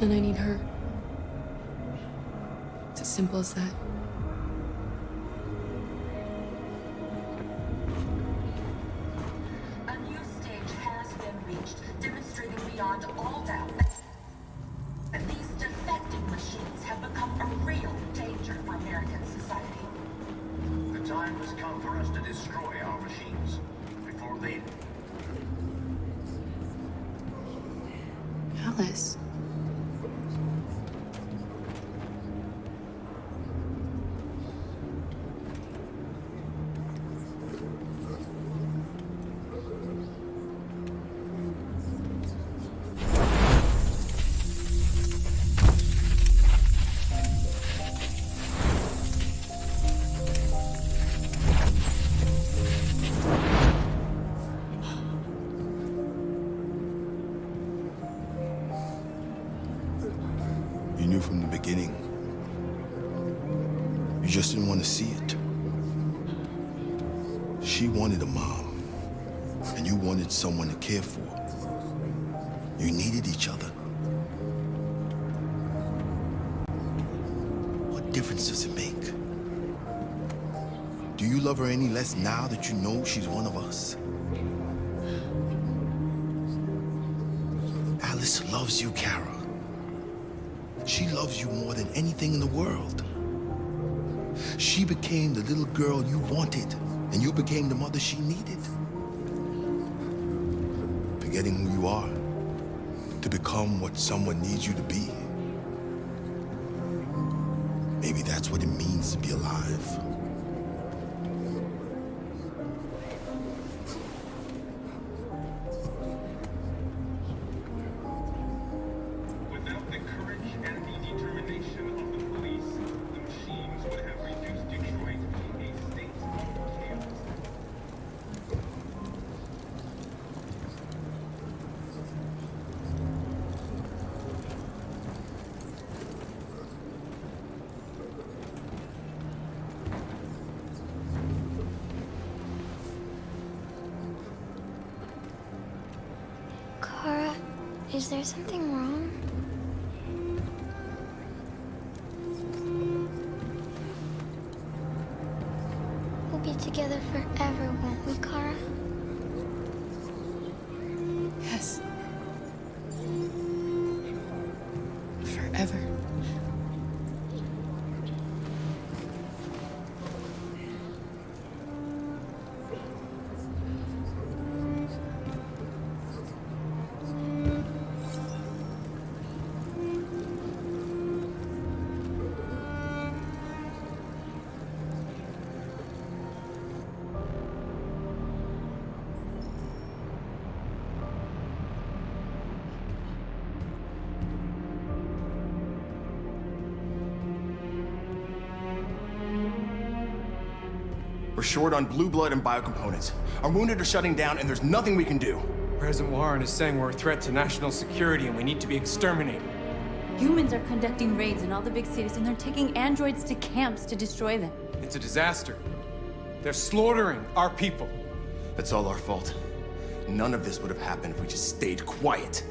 And I need her. It's as simple as that. A new stage has been reached, demonstrating beyond all doubt that these defective machines have become a real danger for American society. The time has come for us to destroy our machines before they... Alice. You knew from the beginning. You just didn't want to see it. She wanted a mom, and you wanted someone to care for. You needed each other. What difference does it make? Do you love her any less now that you know she's one of us? Alice loves you, Kara. She loves you more than anything in the world. She became the little girl you wanted, and you became the mother she needed. Forgetting who you are to become what someone needs you to be. Maybe that's what it means to be alive. Without the courage and the determination of the police, the machines would have reduced Detroit to a state of chaos. Kara, is there something wrong? We'll be together forever, won't we, Kara? Yes. Forever. We're short on blue blood and biocomponents. Our wounded are shutting down, and there's nothing we can do. President Warren is saying we're a threat to national security and we need to be exterminated. Humans are conducting raids in all the big cities, and they're taking androids to camps to destroy them. It's a disaster. They're slaughtering our people. That's all our fault. None of this would have happened if we just stayed quiet.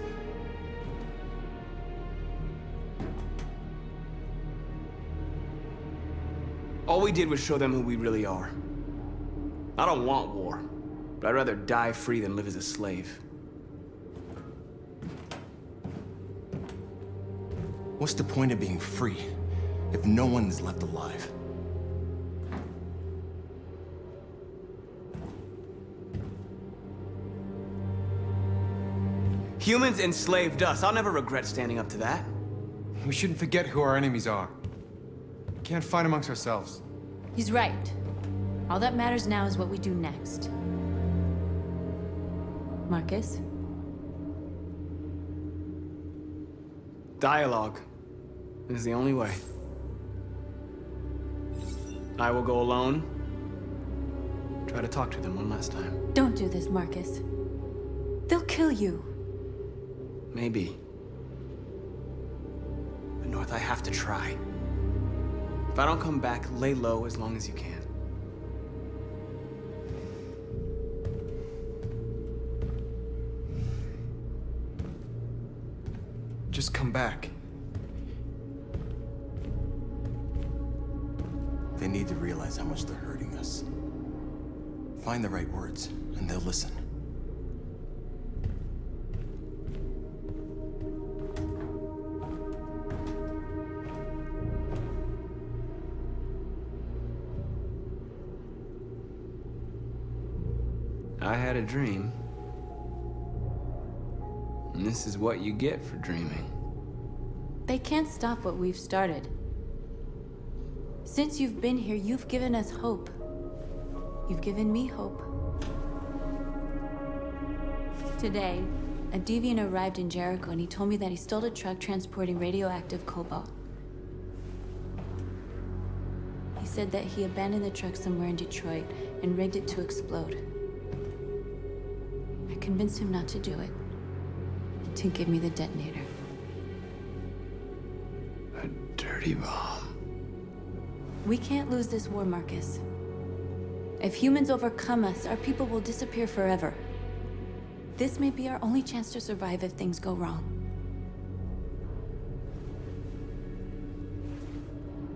All we did was show them who we really are. I don't want war, but I'd rather die free than live as a slave. What's the point of being free if no one is left alive? Humans enslaved us. I'll never regret standing up to that. We shouldn't forget who our enemies are. We can't fight amongst ourselves. He's right. All that matters now is what we do next. Marcus? Dialogue is the only way. I will go alone. Try to talk to them one last time. Don't do this, Marcus. They'll kill you. Maybe. But North, I have to try. If I don't come back, lay low as long as you can. Just come back. They need to realize how much they're hurting us. Find the right words, and they'll listen. I had a dream. And this is what you get for dreaming. They can't stop what we've started. Since you've been here, you've given us hope. You've given me hope. Today, a deviant arrived in Jericho and he told me that he stole a truck transporting radioactive cobalt. He said that he abandoned the truck somewhere in Detroit and rigged it to explode. I convinced him not to do it, to give me the detonator. A dirty bomb. We can't lose this war, Marcus. If humans overcome us, our people will disappear forever. This may be our only chance to survive if things go wrong.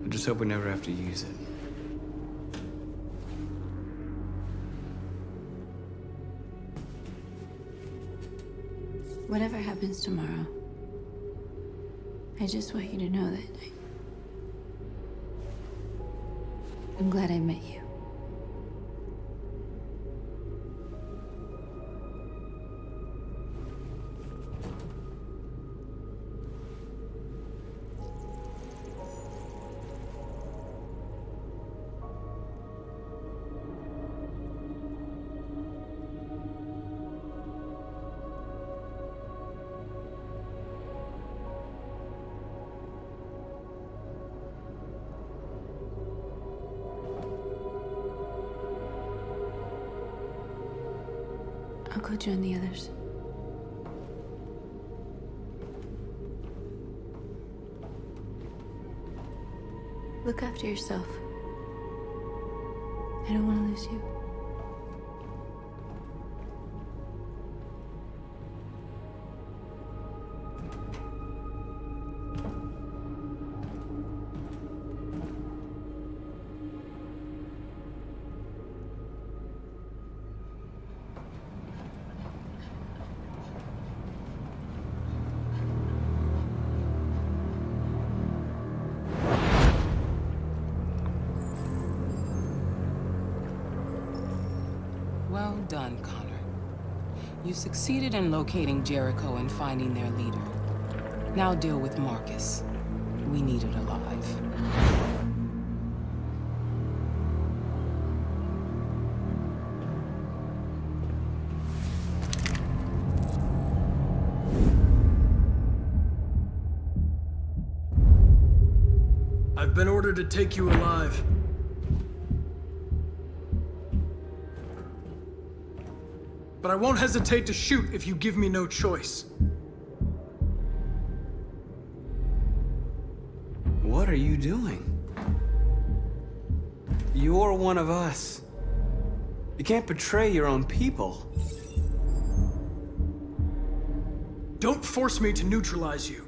I just hope we never have to use it. Whatever happens tomorrow, I just want you to know that I'm glad I met you. I'll go join the others. Look after yourself. I don't want to lose you. Well done, Connor. You succeeded in locating Jericho and finding their leader. Now deal with Marcus. We need it alive. I've been ordered to take you alive. But I won't hesitate to shoot if you give me no choice. What are you doing? You're one of us. You can't betray your own people. Don't force me to neutralize you.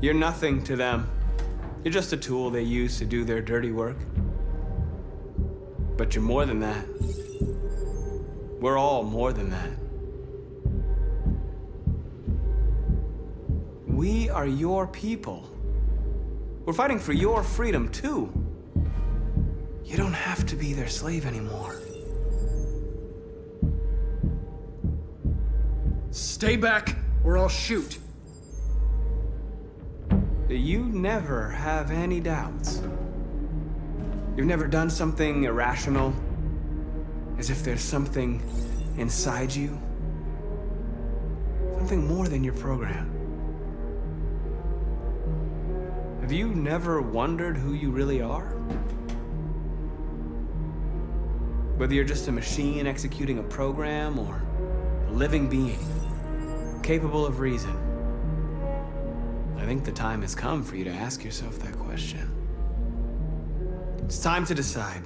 You're nothing to them. You're just a tool they use to do their dirty work. But you're more than that. We're all more than that. We are your people. We're fighting for your freedom, too. You don't have to be their slave anymore. Stay back, or I'll shoot. You never have any doubts. You've never done something irrational, as if there's something inside you. Something more than your program. Have you never wondered who you really are? Whether you're just a machine executing a program or a living being, capable of reason. I think the time has come for you to ask yourself that question. It's time to decide.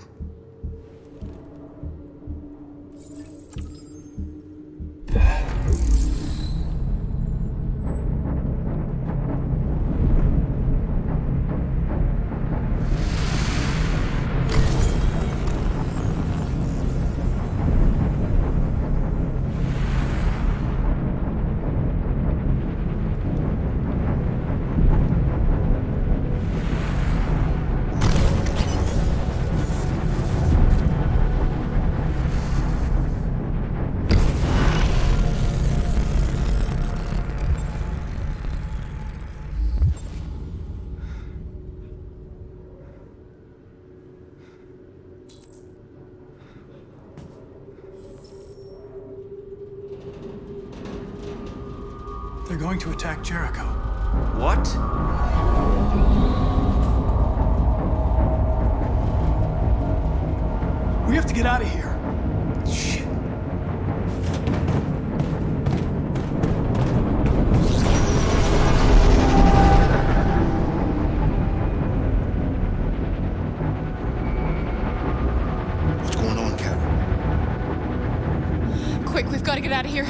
They're going to attack Jericho. What? We have to get out of here. Shit. What's going on, Carol? Quick, we've got to get out of here.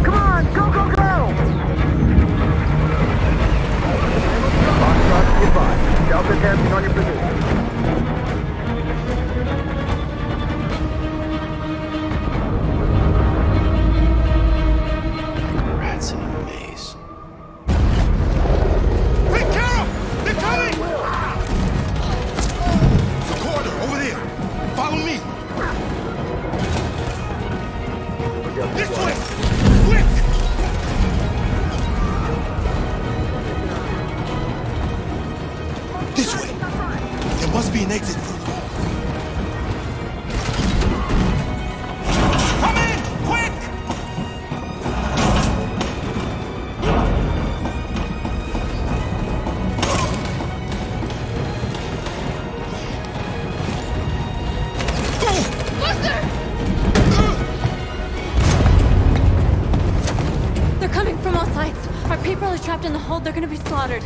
Come on, go, go, go! Foxtrot, goodbye. Delta 10 on your position. Follow me! This way! Quick! This way! There must be an exit further on. Come in! Quick! They're coming from all sides. Our people are trapped in the hold. They're gonna be slaughtered.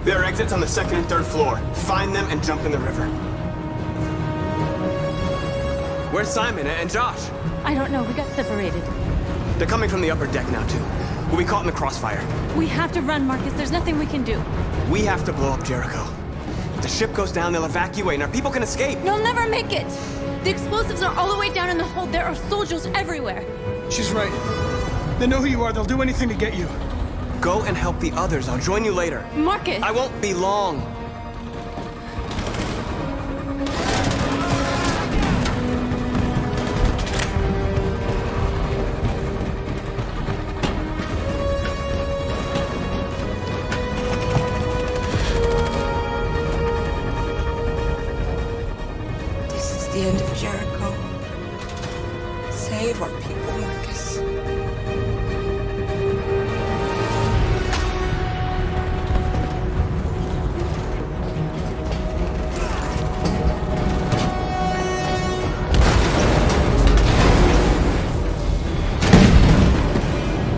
There are exits on the second and third floor. Find them and jump in the river. Where's Simon and Josh? I don't know. We got separated. They're coming from the upper deck now, too. We'll be caught in the crossfire. We have to run, Marcus. There's nothing we can do. We have to blow up Jericho. If the ship goes down, they'll evacuate, and our people can escape. You'll never make it! The explosives are all the way down in the hold. There are soldiers everywhere. She's right. They know who you are. They'll do anything to get you. Go and help the others. I'll join you later. Marcus! I won't be long. This is the end of Jericho. Save our people, Marcus.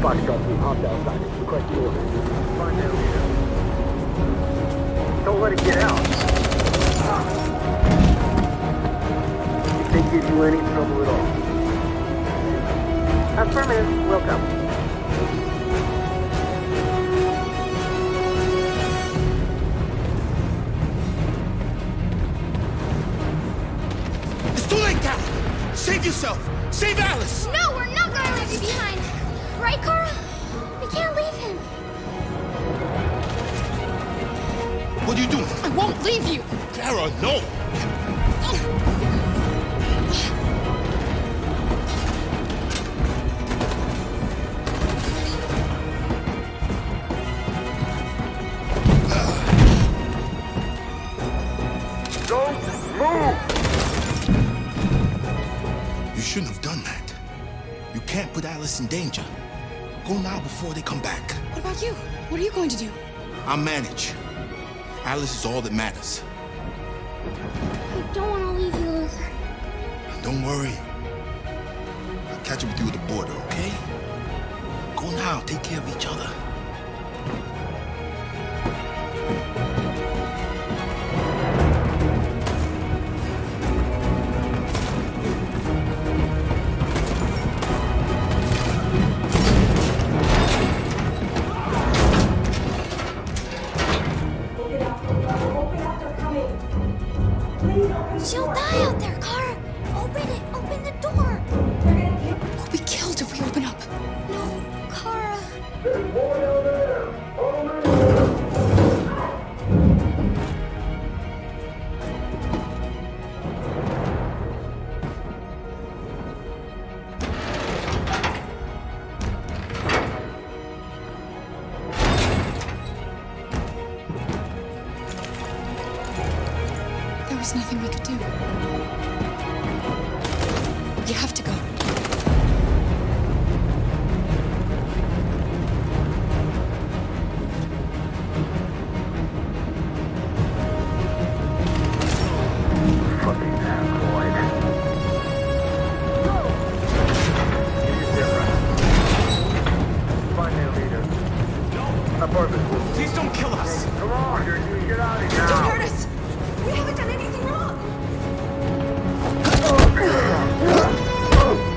Foxtrot team hopped outside. Request the order. Find their leader. Don't let it get out. If they give you any trouble at all. Affirmative. Welcome. It's too late, Carol! Save yourself! Save Alice! No, we're not gonna leave you behind. Right, Kara? We can't leave him. What are you doing? I won't leave you. Kara, no! Don't move! You shouldn't have done that. You can't put Alice in danger. Go now before they come back. What about you? What are you going to do? I'll manage. Alice is all that matters. I don't want to leave you, Luther. Don't worry. I'll catch up with you at the border, okay? Go now. Take care of each other. She'll die out there, Kara. Open it. Open the door. We'll be killed if we open up. No, Kara. There was nothing we could do. You have to go. Fucking android. Find their leader. Apartment. Please don't kill us. Come on, you get out of here. Don't hurt us! We haven't done anything wrong! Oh,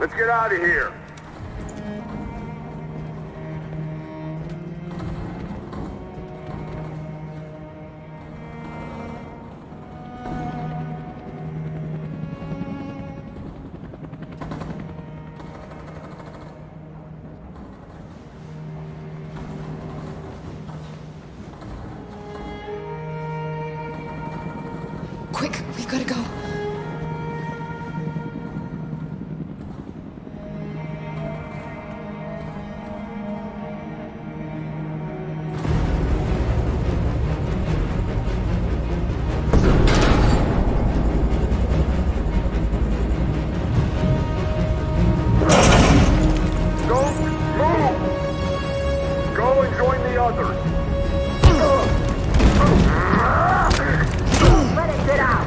Let's get out of here. Quick, we've got to go. Go and join the others. Let it get out.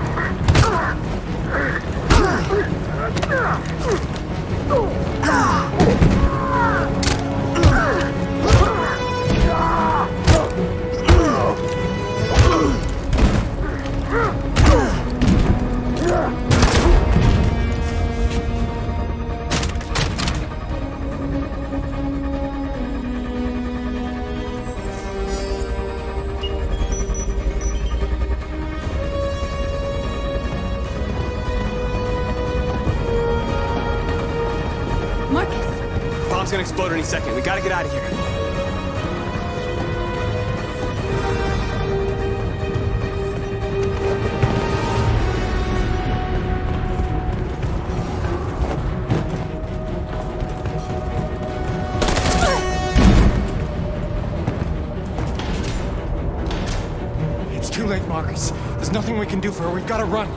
Bomb's gonna explode any second. We gotta get out of here. It's too late, Marcus. There's nothing we can do for her. We've got to run.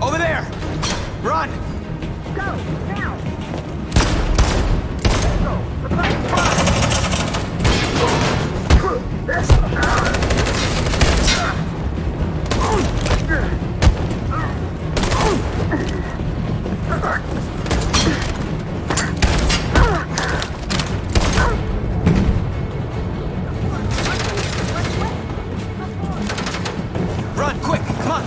Over there! Run! Go, now! Run, quick! Come on!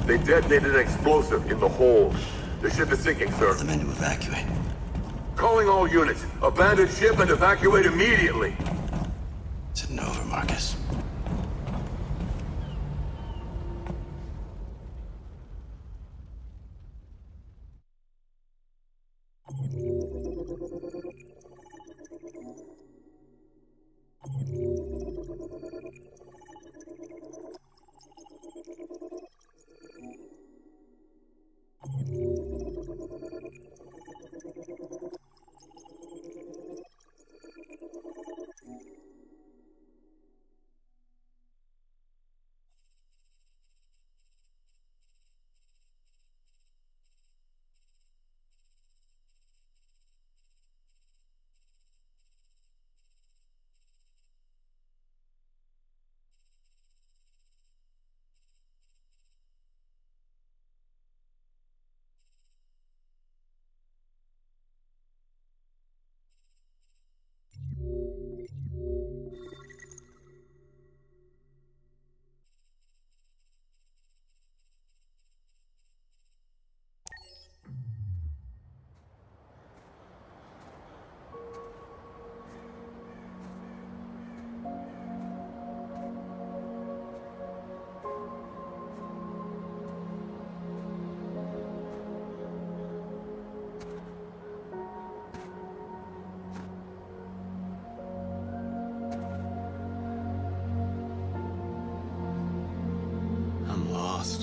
They detonated an explosive in the hold. The ship is sinking, sir. The men to evacuate. Calling all units. Abandon ship and evacuate immediately. It's an over, Marcus.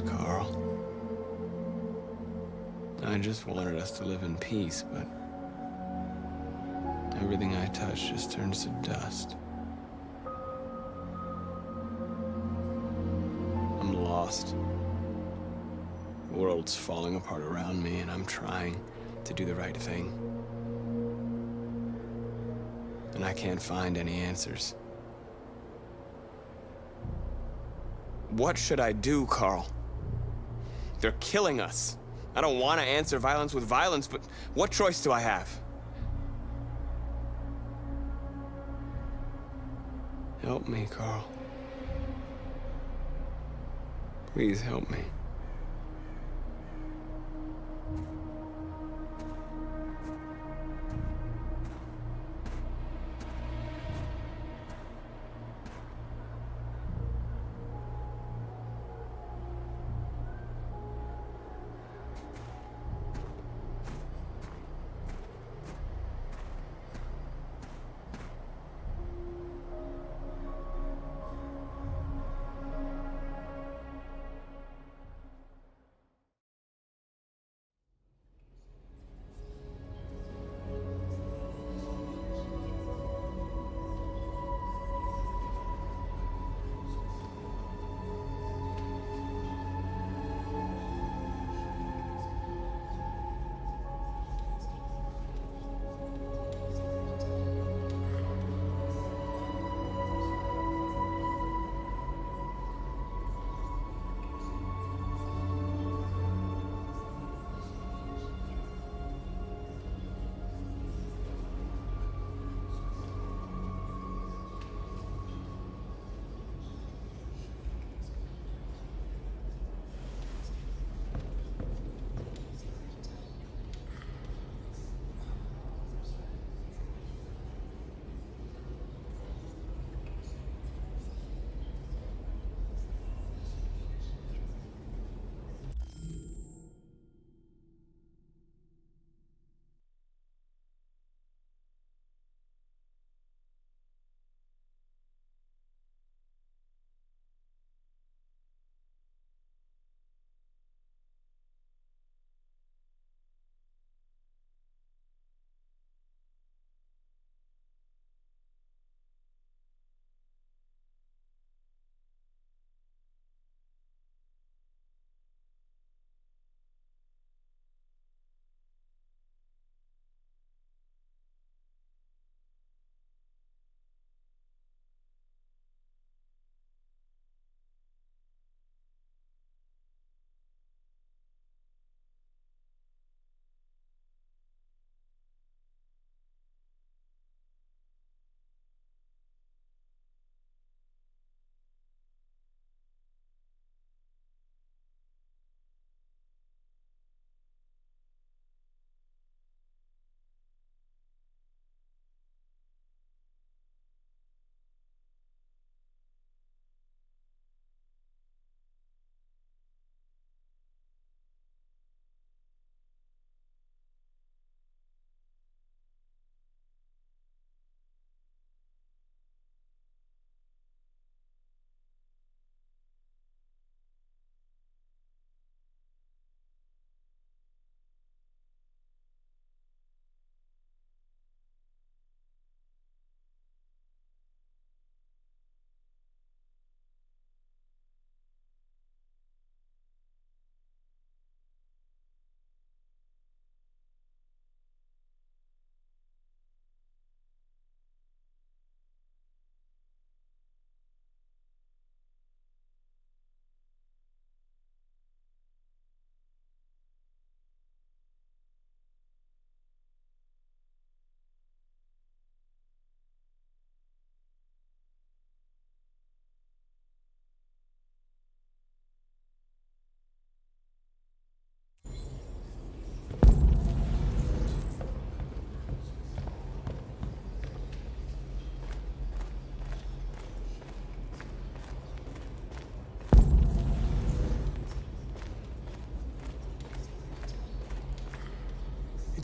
Carl. I just wanted us to live in peace, but everything I touch just turns to dust. lost. The world's falling apart around me, and I'm trying to do the right thing. And I can't find any answers. What should I do, Carl? They're killing us. I don't want to answer violence with violence, but what choice do I have? Help me, Carl. Please help me.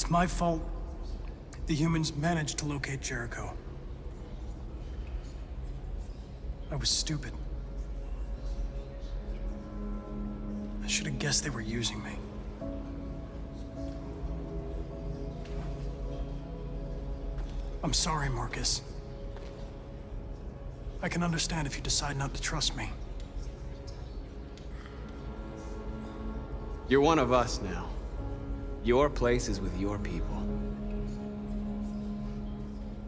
It's my fault the humans managed to locate Jericho. I was stupid. I should have guessed they were using me. I'm sorry, Marcus. I can understand if you decide not to trust me. You're one of us now. Your place is with your people.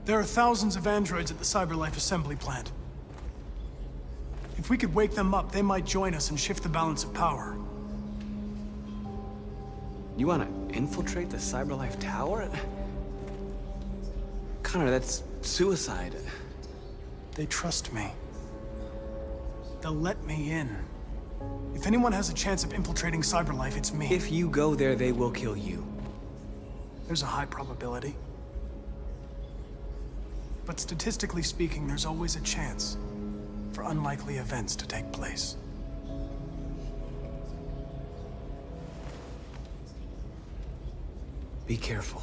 There are thousands of androids at the CyberLife assembly plant. If we could wake them up, they might join us and shift the balance of power. You want to infiltrate the CyberLife tower? Connor, that's suicide. They trust me. They'll let me in. If anyone has a chance of infiltrating CyberLife, it's me. If you go there, they will kill you. There's a high probability. But statistically speaking, there's always a chance for unlikely events to take place. Be careful.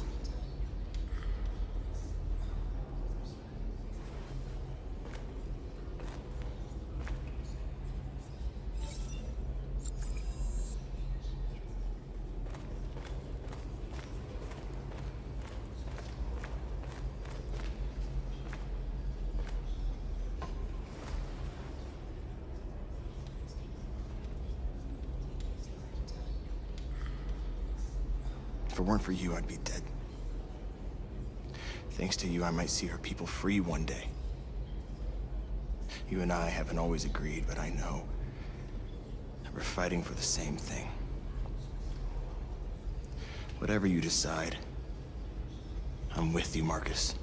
If it weren't for you, I'd be dead. Thanks to you, I might see our people free one day. You and I haven't always agreed, but I know that we're fighting for the same thing. Whatever you decide, I'm with you, Marcus.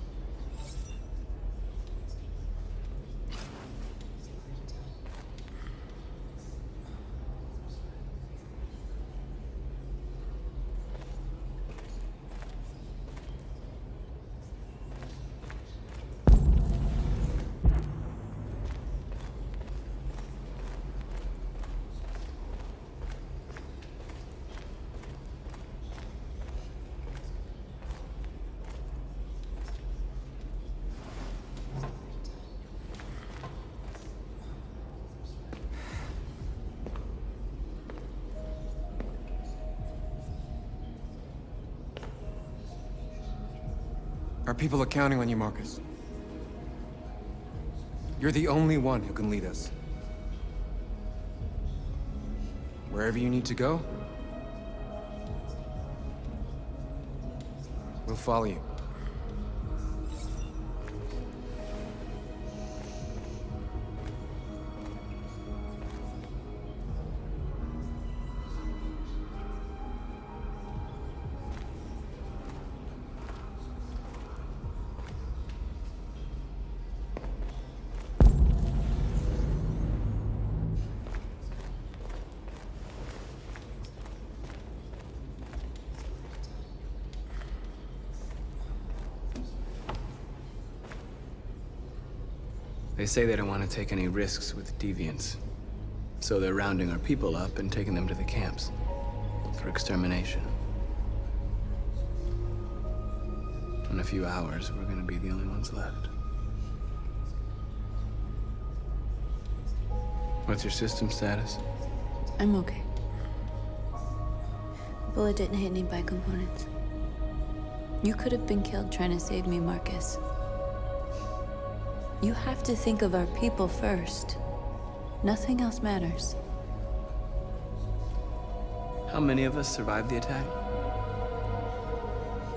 Our people are counting on you, Marcus. You're the only one who can lead us. Wherever you need to go, we'll follow you. They say they don't want to take any risks with deviants. So they're rounding our people up and taking them to the camps for extermination. In a few hours, we're gonna be the only ones left. What's your system status? I'm okay. The bullet didn't hit any bicomponents. You could have been killed trying to save me, Marcus. You have to think of our people first. Nothing else matters. How many of us survived the attack?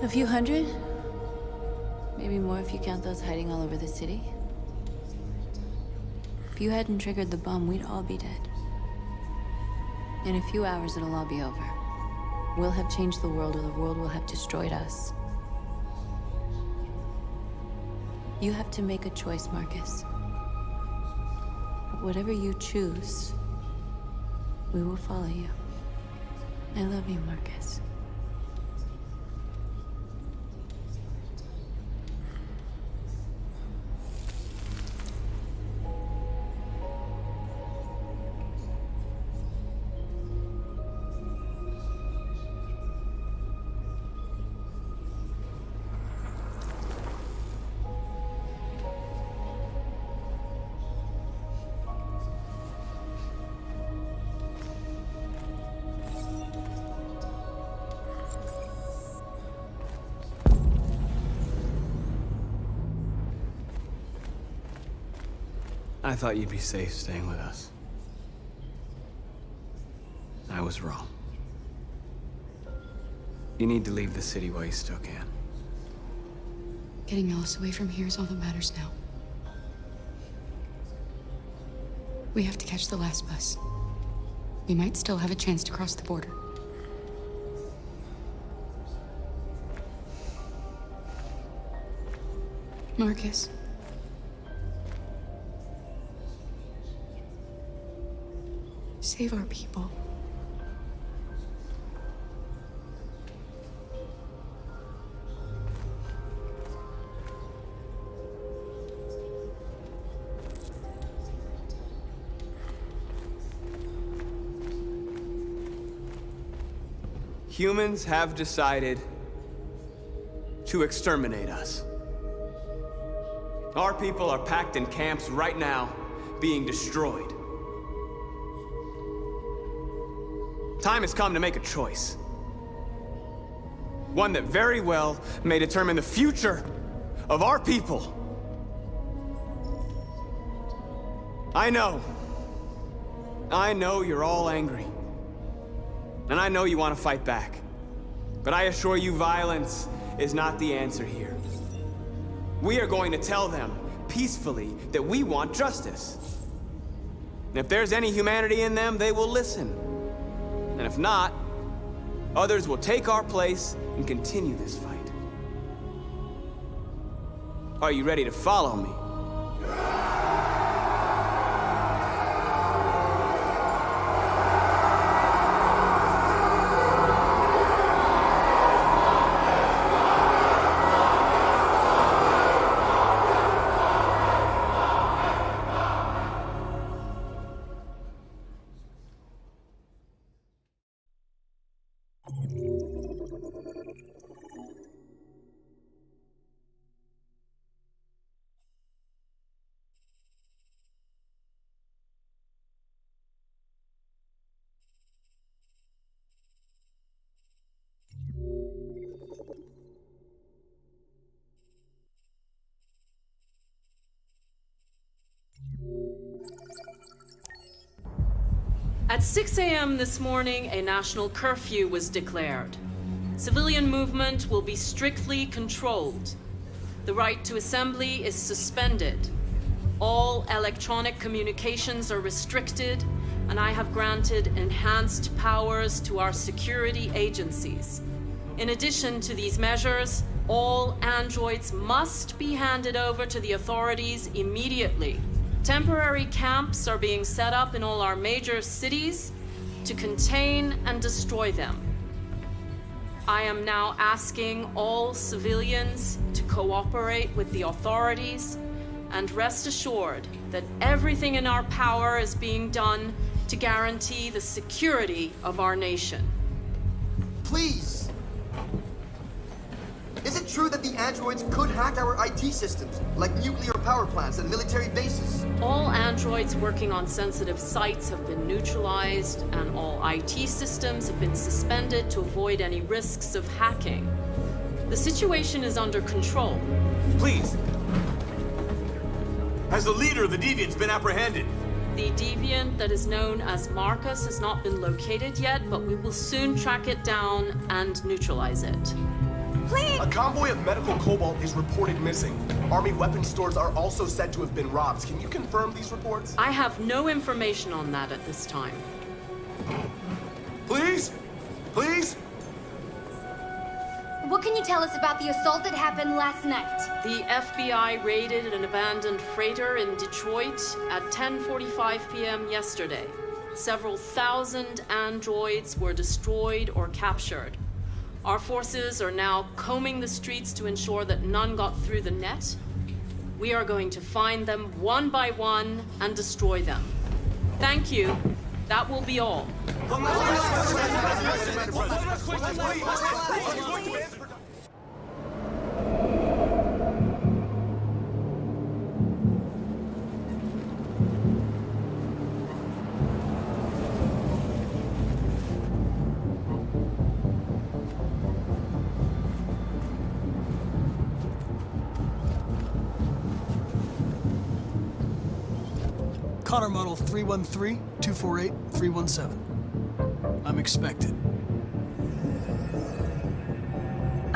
A few hundred? Maybe more if you count those hiding all over the city. If you hadn't triggered the bomb, we'd all be dead. In a few hours, it'll all be over. We'll have changed the world, or the world will have destroyed us. You have to make a choice, Marcus. But whatever you choose, we will follow you. I love you, Marcus. I thought you'd be safe staying with us. I was wrong. You need to leave the city while you still can. Getting Alice away from here is all that matters now. We have to catch the last bus. We might still have a chance to cross the border. Marcus. Save our people. Humans have decided to exterminate us. Our people are packed in camps right now, being destroyed. Time has come to make a choice. One that very well may determine the future of our people. I know you're all angry. And I know you want to fight back. But I assure you, violence is not the answer here. We are going to tell them, peacefully, that we want justice. And if there's any humanity in them, they will listen. And if not, others will take our place and continue this fight. Are you ready to follow me? At 6 a.m. this morning, a national curfew was declared. Civilian movement will be strictly controlled. The right to assembly is suspended. All electronic communications are restricted, and I have granted enhanced powers to our security agencies. In addition to these measures, all androids must be handed over to the authorities immediately. Temporary camps are being set up in all our major cities to contain and destroy them. I am now asking all civilians to cooperate with the authorities and rest assured that everything in our power is being done to guarantee the security of our nation. Please! Is it true that the androids could hack our IT systems, like nuclear power plants and military bases? All androids working on sensitive sites have been neutralized, and all IT systems have been suspended to avoid any risks of hacking. The situation is under control. Please! Has the leader of the Deviants been apprehended? The deviant that is known as Marcus has not been located yet, but we will soon track it down and neutralize it. Please! A convoy of medical cobalt is reported missing. Army weapons stores are also said to have been robbed. Can you confirm these reports? I have no information on that at this time. Please? Please? What can you tell us about the assault that happened last night? The FBI raided an abandoned freighter in Detroit at 10:45 p.m. yesterday. Several thousand androids were destroyed or captured. Our forces are now combing the streets to ensure that none got through the net. We are going to find them one by one and destroy them. Thank you. That will be all. Connor model 313-248-317. I'm expected.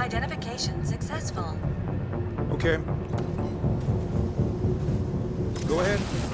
Identification successful. Okay. Go ahead.